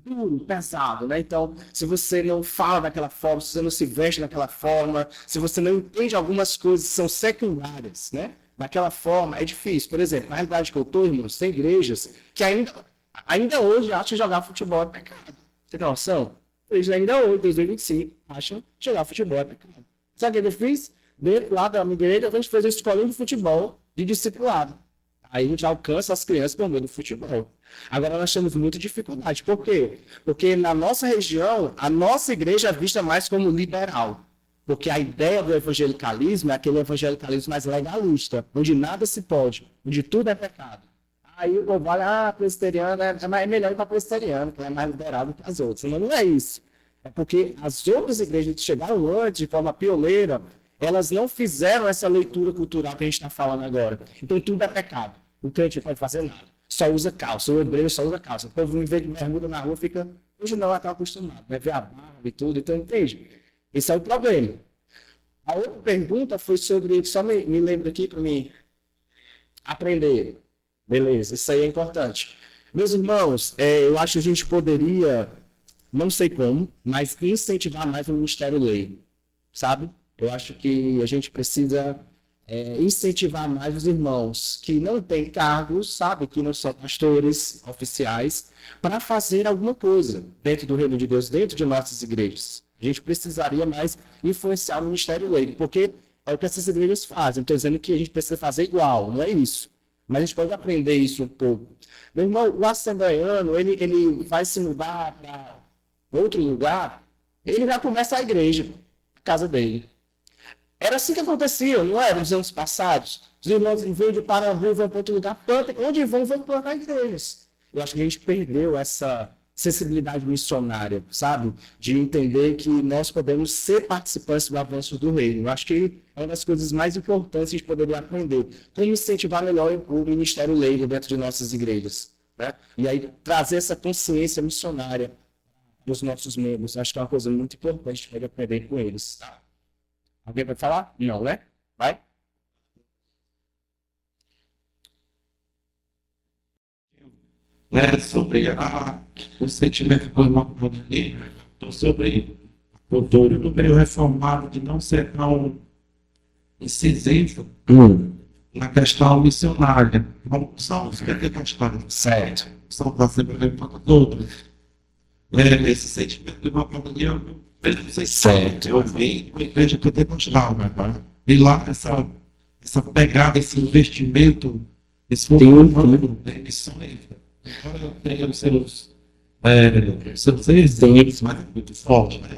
duro, pesado, né? Então, se você não fala daquela forma, se você não se veste daquela forma, se você não entende algumas coisas que são secundárias, né? Daquela forma, é difícil. Por exemplo, na realidade que eu estou, irmãos, tem igrejas que ainda hoje acham que jogar futebol é pecado. Você tem noção? Eles ainda hoje, 2025, acham que jogar futebol é pecado. Sabe o que eu fiz? Dentro lá da minha igreja, a gente fez uma escolinha de futebol de discipulado. Aí a gente alcança as crianças por meio do futebol. Agora nós temos muita dificuldade. Por quê? Porque na nossa região, a nossa igreja é vista mais como liberal. Porque a ideia do evangelicalismo é aquele evangelicalismo mais legalista, onde nada se pode, onde tudo é pecado. Aí o povo fala, presbiteriano é melhor ir para presbiteriano, que é mais liberal do que as outras. Mas não é isso. É porque as outras igrejas que chegaram antes, de forma pioneira, elas não fizeram essa leitura cultural que a gente está falando agora. Então tudo é pecado. O crente não pode fazer nada. Só usa calça. O hebreio só usa calça. O povo, em vez de bermuda na rua, fica... Hoje não, está acostumado. Vai ver a barba e tudo. Então, entende? Esse é o problema. A outra pergunta foi sobre... Só me lembra aqui para mim aprender. Beleza, isso aí é importante. Meus irmãos, eu acho que a gente poderia, não sei como, mas incentivar mais o Ministério Lei. Sabe? Eu acho que a gente precisa incentivar mais os irmãos que não têm cargos, sabe, que não são pastores oficiais, para fazer alguma coisa dentro do reino de Deus, dentro de nossas igrejas. A gente precisaria mais influenciar o Ministério Lei, porque é o que essas igrejas fazem. Estou dizendo que a gente precisa fazer igual, não é isso. Mas a gente pode aprender isso um pouco. Meu irmão, o assembleiano, ele vai se mudar para outro lugar, ele já começa a igreja, a casa dele. Era assim que acontecia, não era? Nos anos passados. Os irmãos, em vez de parar a rua, vão para outro lugar, onde vão plantar igrejas. Eu acho que a gente perdeu essa sensibilidade missionária, sabe? De entender que nós podemos ser participantes do avanço do reino. Eu acho que é uma das coisas mais importantes que a gente poderia aprender. Como incentivar melhor o ministério leigo dentro de nossas igrejas, né? E aí trazer essa consciência missionária dos nossos membros. Acho que é uma coisa muito importante para aprender com eles. Alguém vai falar? Não, né? Vai? Sobre o sentimento do irmão ali, sobre a cultura do meio reformado de não ser tão incisivo na questão missionária. Não são os pentecostais. Certo. São para sempre levantando todos. Esse sentimento do irmão eu mesmo sei Certo. eu vim com a igreja pentecostal. E lá essa pegada, esse investimento, esse fomento em missões. Agora eu tenho os seus êxitos, mas é muito forte, né?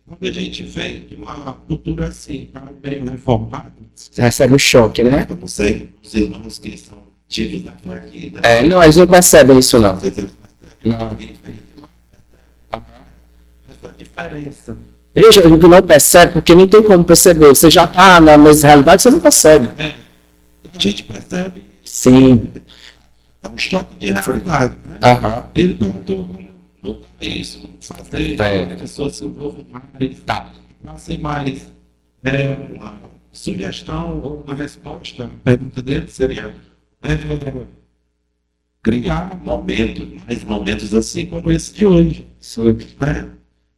Quando a gente vem de uma cultura assim, para bem reformado, Você recebe um choque, né? eu não sei, os irmãos que são tidos da aqui, Não, eles não percebem isso, não. não. Essa diferença. Veja, a gente não percebe porque não tem como perceber. Você já está na mesma realidade, você não percebe. A gente percebe, Sim. é um choque de realidade, né? Aham. Ele não tem isso, fazer as pessoas se envolvam mais, passem mais. Uma sugestão ou uma resposta, a pergunta dele seria criar mais momentos assim como esse de hoje,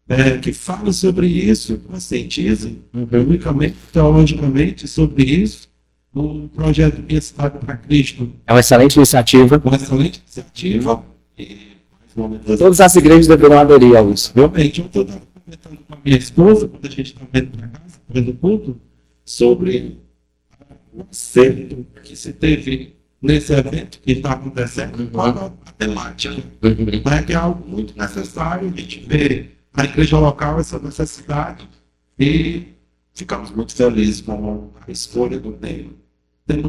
né? Que falam sobre isso, conscientizem publicamente, teologicamente sobre isso. O projeto Minha Cidade para Cristo É uma excelente iniciativa. uma excelente iniciativa e mais momentos assim. Todas as igrejas deverão aderir a isso, viu? Realmente, eu estou comentando com a minha esposa, quando a gente está vendo para casa, vendo o culto, sobre o acerto que se teve nesse evento que está acontecendo, qual a temática, né, que é algo muito necessário. A gente vê na igreja local essa necessidade e ficamos muito felizes com a escolha do tema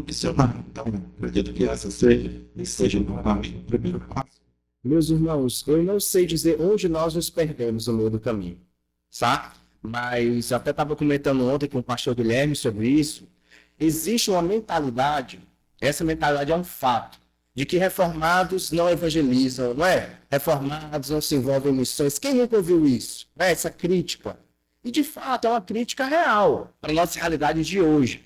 missionário. Então, acredito que esse seja o primeiro passo. Meus irmãos, eu não sei dizer onde nós nos perdemos no meio do caminho, sabe? Mas eu até estava comentando ontem com o pastor Guilherme sobre isso. Existe uma mentalidade, essa mentalidade é um fato, de que reformados não evangelizam, não é? Reformados não se envolvem em missões. Quem nunca ouviu isso? Não é? Essa crítica. E, de fato, é uma crítica real para a nossa realidade de hoje.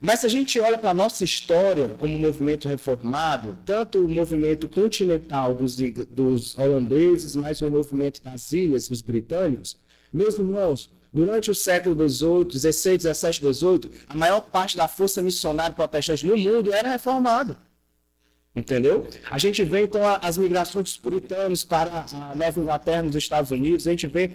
Mas se a gente olha para a nossa história como movimento reformado, tanto o movimento continental dos holandeses, mas o movimento das ilhas, dos britânicos, meus irmãos, durante o século XVIII, XVI, XVII, XVIII, a maior parte da força missionária protestante no mundo era reformada. Entendeu? A gente vê, então, as migrações dos puritanos para a Nova Inglaterra, nos Estados Unidos, a gente vê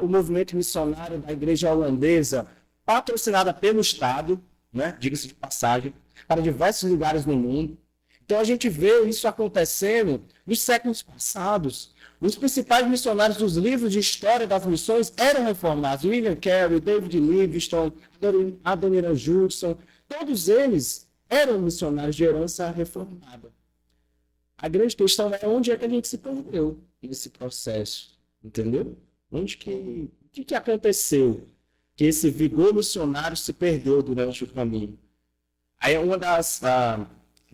o movimento missionário da igreja holandesa, patrocinada pelo Estado, né, diga-se de passagem, para diversos lugares no mundo. Então a gente vê isso acontecendo nos séculos passados. Os principais missionários dos livros de história das missões eram reformados. William Carey, David Livingstone, Adoniram Judson, todos eles eram missionários de herança reformada. A grande questão é onde é que a gente se perdeu nesse processo, entendeu? O que aconteceu? Que esse vigor missionário se perdeu durante o caminho. Aí uma das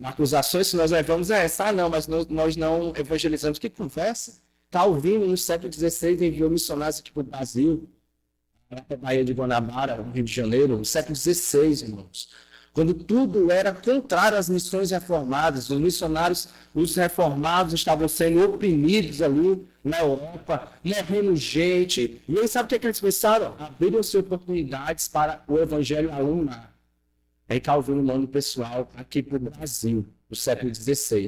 acusações que nós levamos é essa: não, mas nós não evangelizamos. Que conversa? Calvino, no século XVI, enviou missionários aqui para o Brasil, para a Baía de Guanabara, no Rio de Janeiro, no século XVI, irmãos. Quando tudo era contrário às missões reformadas, os missionários, os reformados estavam sendo oprimidos ali na Europa, morrendo gente. E aí sabe o que eles pensaram? Abriram-se oportunidades para o evangelho alunar. Aí Calvino manda o pessoal aqui para o Brasil, no século XVI.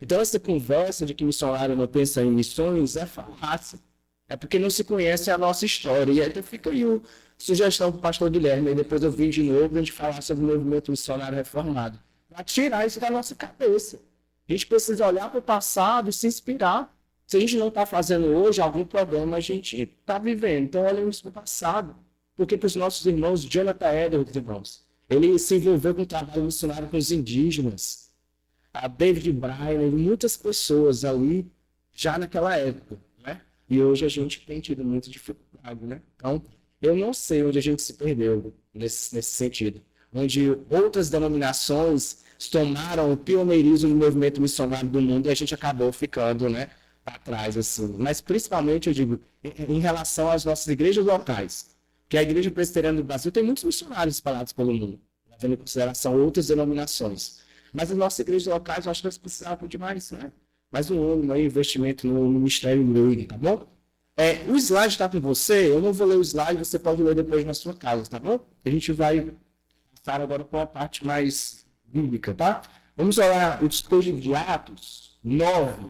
Então essa conversa de que missionário não pensa em missões é falácia. É porque não se conhece a nossa história. E aí fica aí a sugestão para o pastor Guilherme. E depois eu vim de novo a gente falar sobre o movimento missionário reformado. Para tirar isso da nossa cabeça. A gente precisa olhar para o passado e se inspirar. Se a gente não está fazendo hoje algum problema, a gente está vivendo. Então olhemos para o passado. Porque para os nossos irmãos, Jonathan Edwards, irmãos, ele se envolveu com o trabalho missionário com os indígenas. A David Bryan, muitas pessoas ali já naquela época, né? E hoje a gente tem tido muita dificuldade, né? Então, eu não sei onde a gente se perdeu nesse sentido, onde outras denominações tomaram o pioneirismo do movimento missionário do mundo e a gente acabou ficando, né, para trás, assim. Mas, principalmente, eu digo, em relação às nossas igrejas locais, que a Igreja Presbiteriana do Brasil tem muitos missionários espalhados pelo mundo, tendo em consideração outras denominações. Mas as nossas igrejas locais, eu acho que elas precisavam de mais, né? Mais um ano, um investimento no ministério grego, tá bom? O slide está com você, eu não vou ler o slide, você pode ler depois na sua casa, tá bom? A gente vai passar agora para a parte mais bíblica, tá? Vamos olhar o texto de Atos 9,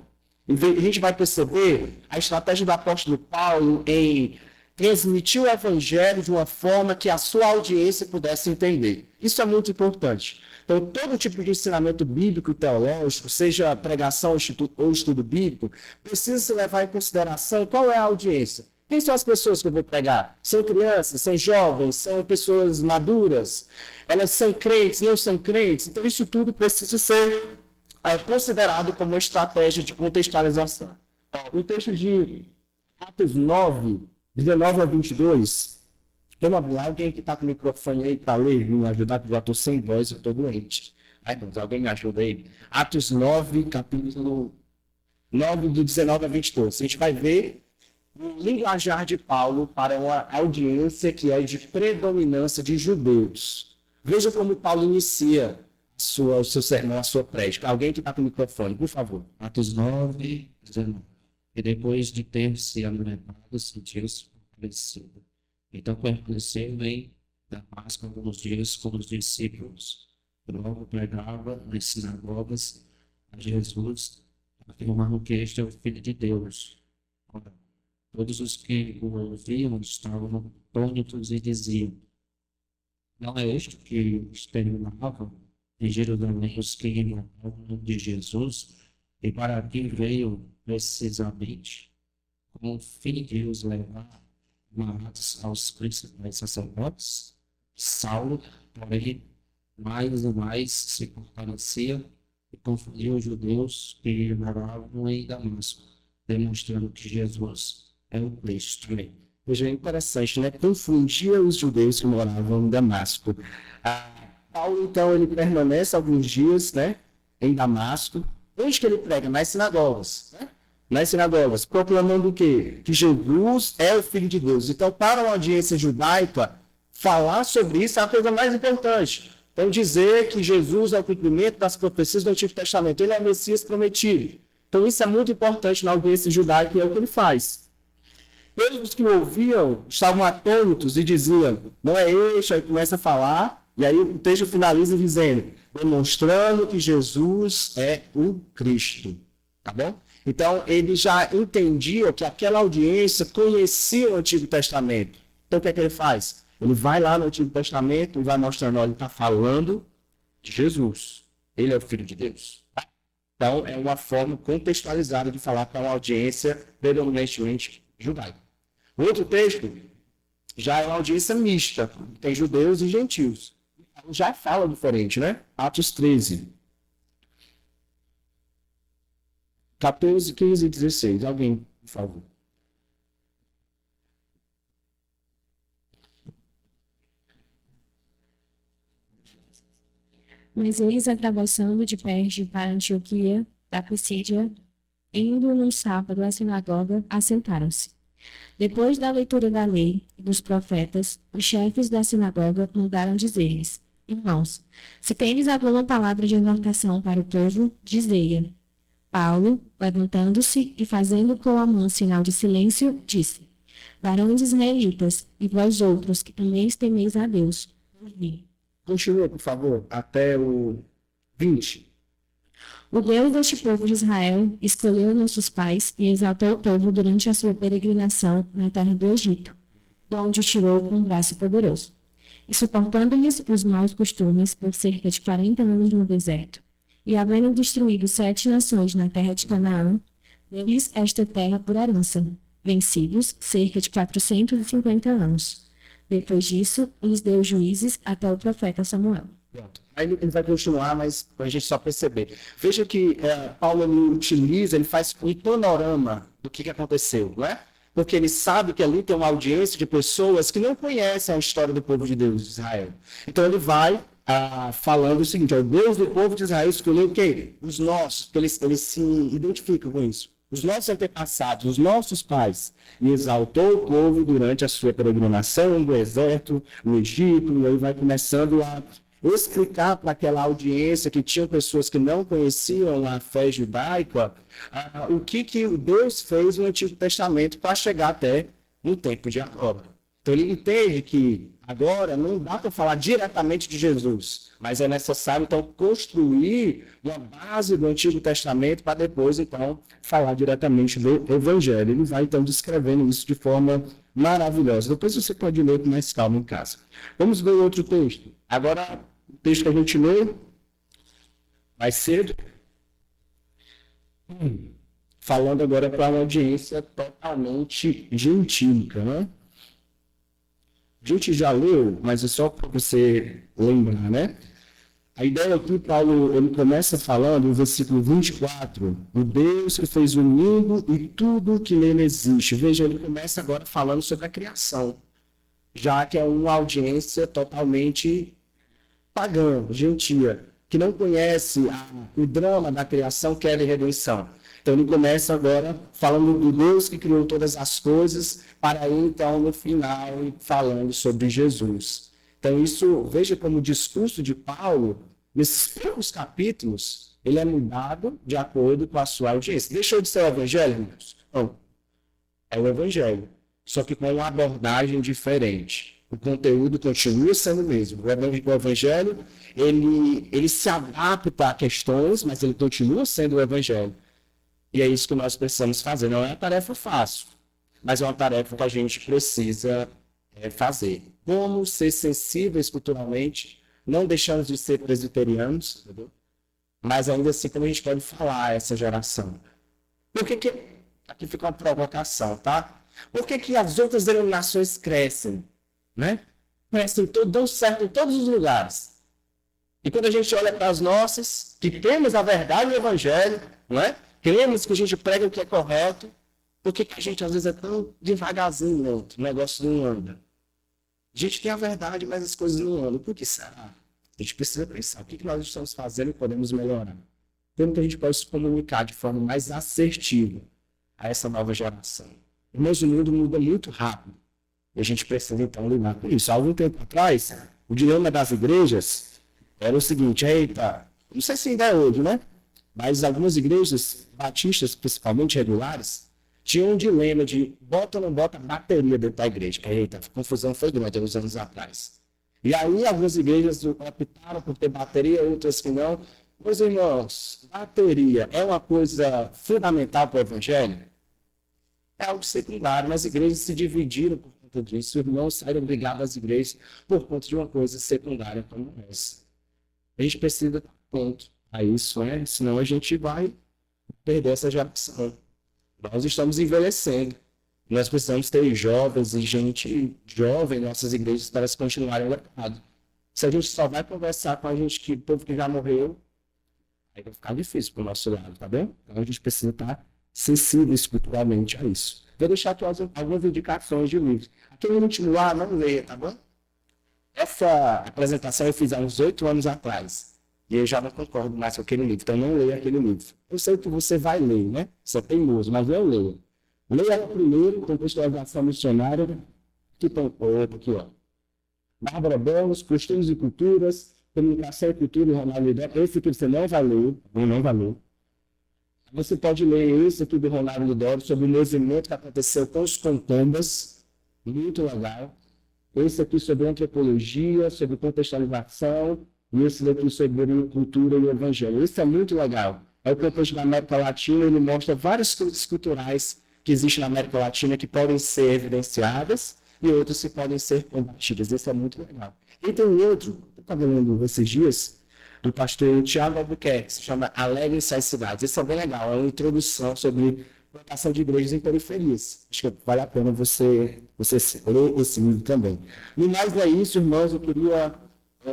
e a gente vai perceber a estratégia do apóstolo Paulo em transmitir o evangelho de uma forma que a sua audiência pudesse entender. Isso é muito importante. Então, todo tipo de ensinamento bíblico e teológico, seja pregação ou estudo bíblico, precisa se levar em consideração qual é a audiência. Quem são as pessoas que eu vou pregar? São crianças, são jovens, são pessoas maduras, elas são crentes, não são crentes. Então, isso tudo precisa ser considerado como uma estratégia de contextualização. O texto de Atos 9, 19 a 22, alguém que está com o microfone aí para ler, me ajudar, porque eu estou sem voz, eu estou doente. Alguém me ajuda aí. Atos 9, capítulo 9, do 19 a 22. A gente vai ver o linguajar de Paulo para uma audiência que é de predominância de judeus. Veja como Paulo inicia o seu sermão, a sua prédica. Alguém que está com o microfone, por favor. Atos 9, 19. E depois de ter se alimentado, sentiu-se fortalecido. Então permaneceu em Damasco alguns dias com os discípulos. Logo pregava nas sinagogas a Jesus, afirmando que este é o Filho de Deus. Ora, todos os que o ouviam estavam atônitos e diziam: não é este que exterminava em Jerusalém os que ignoravam o nome de Jesus, e para aqui veio precisamente com o fim de os levar amarrados aos principais sacerdotes? Saulo, porém, mais e mais se fortalecia e confundia os judeus que moravam em Damasco, demonstrando que Jesus é o Cristo. Veja, é interessante, né? Confundia os judeus que moravam em Damasco. Paulo, então, ele permanece alguns dias, né, em Damasco. Onde que ele prega? Nas sinagogas, né? Nas sinagogas, proclamando o quê? Que Jesus é o Filho de Deus. Então, para uma audiência judaica, falar sobre isso é a coisa mais importante. Então, dizer que Jesus é o cumprimento das profecias do Antigo Testamento, ele é o Messias prometido. Então, isso é muito importante na audiência judaica e é o que ele faz. Eles que ouviam estavam atônitos e diziam: não é este, aí começa a falar, e aí o texto finaliza dizendo: demonstrando que Jesus é o Cristo. Tá bom? Então, ele já entendia que aquela audiência conhecia o Antigo Testamento. Então, o que é que ele faz? Ele vai lá no Antigo Testamento e vai mostrando: olha, ele está falando de Jesus. Ele é o Filho de Deus. Então, é uma forma contextualizada de falar para uma audiência predominantemente judaica. O outro texto já é uma audiência mista. Tem judeus e gentios. Já fala diferente, né? Atos 13. 14, 15 e 16. Alguém, por favor. Mas eles, atravessando de Perge para Antioquia da Pisídia, indo num sábado à sinagoga, assentaram-se. Depois da leitura da lei e dos profetas, os chefes da sinagoga mandaram dizer-lhes: irmãos, se tendes alguma palavra de exortação para o povo, dizei-a. Paulo, levantando-se e fazendo com a mão sinal de silêncio, disse: varões israelitas, e vós outros que também temeis a Deus, ouvi. Continua, por favor, até o 20. O Deus deste povo de Israel escolheu nossos pais e exaltou o povo durante a sua peregrinação na terra do Egito, de onde o tirou com um braço poderoso, e suportando-lhes os maus costumes por cerca de 40 anos no deserto. E havendo destruído 7 nações na terra de Canaã, deu-lhes esta terra por herança, vencidos cerca de 450 anos. Depois disso, lhes deu juízes até o profeta Samuel. Pronto. Aí ele vai continuar, mas para a gente só perceber. Veja que Paulo ele utiliza, ele faz um panorama do que aconteceu, não é? Porque ele sabe que ali tem uma audiência de pessoas que não conhecem a história do povo de Deus, de Israel. Então ele vai falando o seguinte: o Deus do povo de Israel escolheu o quê? Os nossos, porque eles se identificam com isso. Os nossos antepassados, os nossos pais, e exaltou o povo durante a sua peregrinação do deserto, no Egito, e aí vai começando a explicar para aquela audiência que tinham pessoas que não conheciam a fé judaica, o que Deus fez no Antigo Testamento para chegar até no tempo de agora. Então ele entende que agora não dá para falar diretamente de Jesus, mas é necessário então construir uma base do Antigo Testamento para depois então falar diretamente do Evangelho. Ele vai então descrevendo isso de forma maravilhosa. Depois você pode ler com mais calma em casa. Vamos ver outro texto. Agora, o texto que a gente lê mais cedo, falando agora para uma audiência totalmente gentílica, né? A gente já leu, mas é só para você lembrar, né? A ideia aqui, Paulo, ele começa falando no versículo 24, o Deus que fez o mundo e tudo que nele existe. Veja, ele começa agora falando sobre a criação, já que é uma audiência totalmente pagã, gentia, que não conhece o drama da criação, que é a redenção. Então ele começa agora falando do Deus que criou todas as coisas, para aí então no final falando sobre Jesus. Então isso, veja como o discurso de Paulo, nesses poucos capítulos, ele é mudado de acordo com a sua audiência. Deixou de ser o evangelho, irmãos? Não. É o evangelho, só que com uma abordagem diferente. O conteúdo continua sendo o mesmo. O evangelho, ele se adapta a questões, mas ele continua sendo o evangelho. E é isso que nós precisamos fazer. Não é uma tarefa fácil, mas é uma tarefa que a gente precisa fazer. Como ser sensíveis culturalmente, não deixando de ser presbiterianos, entendeu? Mas ainda assim como a gente pode falar a essa geração. Por que aqui fica uma provocação, tá? Por que as outras denominações crescem? Né? Crescem, dão certo em todos os lugares. E quando a gente olha para as nossas, que temos a verdade do Evangelho, não é? Queremos que a gente pregue o que é correto, por que a gente às vezes é tão devagarzinho, lento, o negócio não anda? A gente tem a verdade, mas as coisas não andam. Por que será? A gente precisa pensar, o que nós estamos fazendo e podemos melhorar? Como que a gente pode se comunicar de forma mais assertiva a essa nova geração? Irmãos, o mundo muda muito rápido. E a gente precisa, então, lidar com isso. Há algum tempo atrás, o dilema das igrejas era o seguinte: eita, não sei se ainda é hoje, né? Mas algumas igrejas, batistas, principalmente regulares, tinham um dilema de bota ou não bota bateria dentro da igreja. Eita, a confusão foi grande há uns anos atrás. E aí, algumas igrejas optaram por ter bateria, outras que não. Meus irmãos, bateria é uma coisa fundamental para o evangelho? É algo secundário, mas as igrejas se dividiram por conta disso. Os irmãos saíram brigados das igrejas por conta de uma coisa secundária como essa. A gente precisa dar ponto a isso, né? Senão a gente vai perder essa geração. Nós estamos envelhecendo. Nós precisamos ter jovens e gente jovem em nossas igrejas para elas continuarem o legado. Se a gente só vai conversar com a gente, que o povo que já morreu, aí vai ficar difícil para o nosso lado, tá bem? Então a gente precisa estar sensível espiritualmente a isso. Vou deixar aqui algumas indicações de livros. Aquele último lá, não leia, tá bom? Essa apresentação eu fiz há uns 8 anos atrás. E eu já não concordo mais com aquele livro. Então não leia aquele livro. Eu sei que você vai ler, né? Você é teimoso, mas não leia. Leia primeiro, Contextualização Missionária, que tem outro aqui, ó. Bárbara Belos, Costumes e Culturas, Comunicação e Cultura, e Ronaldo Lidório. Esse aqui você não vai ler, não vai ler. Você pode ler esse aqui do Ronaldo Lidório sobre o movimento que aconteceu com os contombas, muito legal. Esse aqui sobre antropologia, sobre contextualização, e esse daqui sobre cultura e evangelho. Isso é muito legal. É o contexto da América Latina, ele mostra várias coisas culturais que existem na América Latina que podem ser evidenciadas e outras que podem ser combatidas. Isso é muito legal. E tem outro, eu estava lendo esses dias, do pastor Tiago Albuquerque, que se chama Alegre-se às Cidades. Isso é bem legal, é uma introdução sobre plantação de igrejas em periferias. Acho que vale a pena você ler esse livro também. No mais é isso, irmãos, eu queria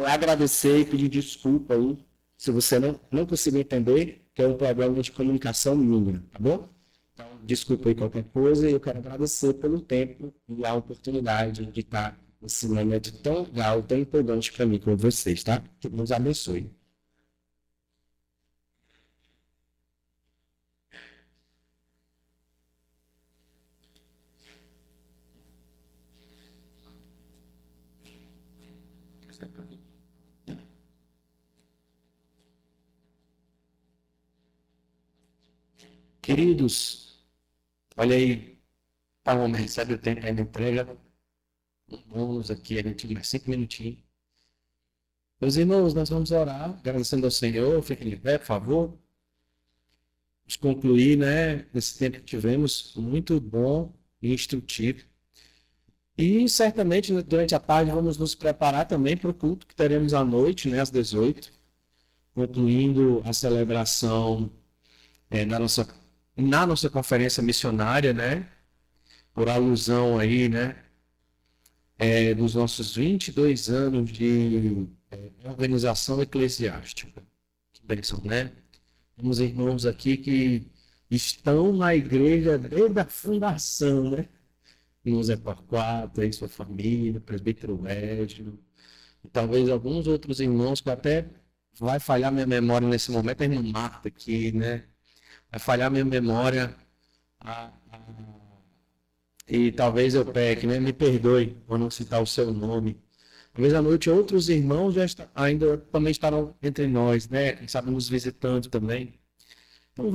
agradecer e pedir desculpa aí, se você não conseguir entender, que é um problema de comunicação minha, tá bom? Então, desculpa aí qualquer coisa, e eu quero agradecer pelo tempo e a oportunidade de estar nesse momento tão legal, tão importante para mim com vocês, tá? Que Deus abençoe. Queridos, olha aí, tá bom, recebe o tempo aí na entrega. Vamos aqui, a gente mais 5 minutinhos. Meus irmãos, nós vamos orar, agradecendo ao Senhor. Fiquem de pé, por favor. Vamos concluir, né, nesse tempo que tivemos, muito bom e instrutivo. E certamente durante a tarde vamos nos preparar também para o culto que teremos à noite, né, às 18, concluindo a celebração na nossa conferência missionária, né, por alusão aí, né, dos nossos 22 anos de organização eclesiástica. Que bênção, né? Temos irmãos aqui que estão na igreja desde a fundação, né? No Zé Torquato, aí sua família, presbítero Égio, e talvez alguns outros irmãos que até vai falhar minha memória nesse momento, a irmã Marta aqui, né? Vai falhar minha memória e talvez eu peque, né? Me perdoe por não citar o seu nome. Talvez à noite outros irmãos ainda também estarão entre nós, né? Quem sabe nos visitando também. Então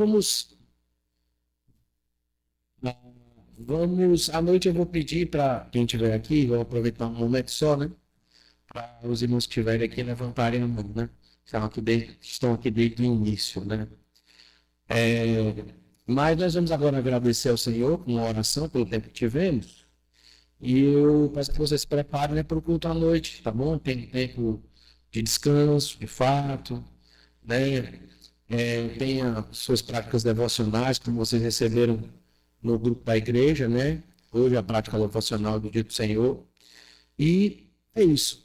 à noite eu vou pedir para quem estiver aqui, vou aproveitar um momento só, né? Para os irmãos que estiverem aqui levantarem a mão, né? Estão aqui desde o início, né? Mas nós vamos agora agradecer ao Senhor com uma oração pelo tempo que tivemos. E eu peço que vocês se preparem, né, para o culto à noite, tá bom? Tem tempo de descanso, de fato, né? Tenha suas práticas devocionais, como vocês receberam no grupo da igreja, né? Hoje a prática devocional do dia do Senhor. E é isso.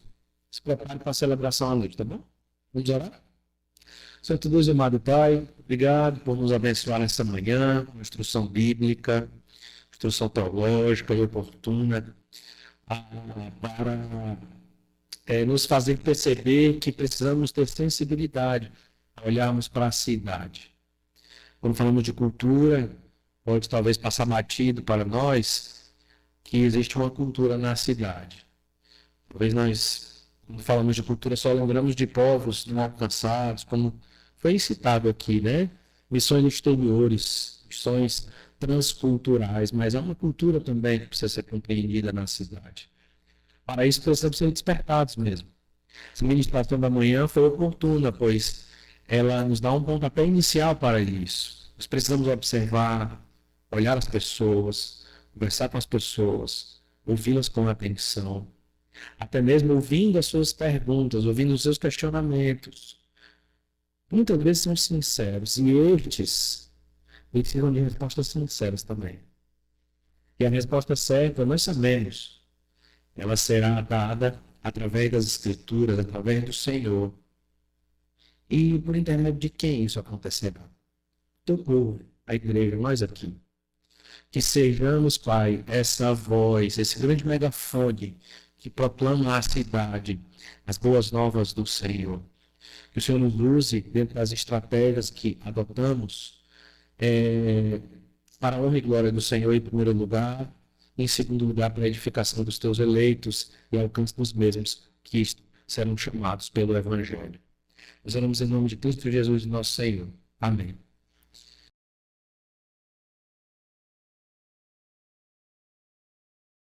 Se prepare para a celebração à noite, tá bom? Vamos orar? Santo Deus e amado Pai, obrigado por nos abençoar nesta manhã, com instrução bíblica, instrução teológica e oportuna, para nos fazer perceber que precisamos ter sensibilidade a olharmos para a cidade. Quando falamos de cultura, pode talvez passar batido para nós que existe uma cultura na cidade. Talvez nós, quando falamos de cultura, só lembramos de povos não alcançados, como foi citado aqui, né? Missões exteriores, missões transculturais, mas é uma cultura também que precisa ser compreendida na cidade. Para isso, precisamos ser despertados mesmo. Essa ministração da manhã foi oportuna, pois ela nos dá um pontapé inicial para isso. Nós precisamos observar, olhar as pessoas, conversar com as pessoas, ouvi-las com atenção, até mesmo ouvindo as suas perguntas, ouvindo os seus questionamentos. Muitas vezes são sinceros, e estes precisam de respostas sinceras também. E a resposta certa, nós sabemos, ela será dada através das Escrituras, através do Senhor. E por intermédio de quem isso acontecerá? Teu povo, a igreja, nós aqui. Que sejamos, Pai, essa voz, esse grande megafone que proclama à cidade as boas novas do Senhor. Que o Senhor nos use dentro das estratégias que adotamos para a honra e glória do Senhor em primeiro lugar, em segundo lugar para a edificação dos teus eleitos e alcance dos mesmos que serão chamados pelo Evangelho. Nós oramos em nome de Cristo Jesus, nosso Senhor. Amém.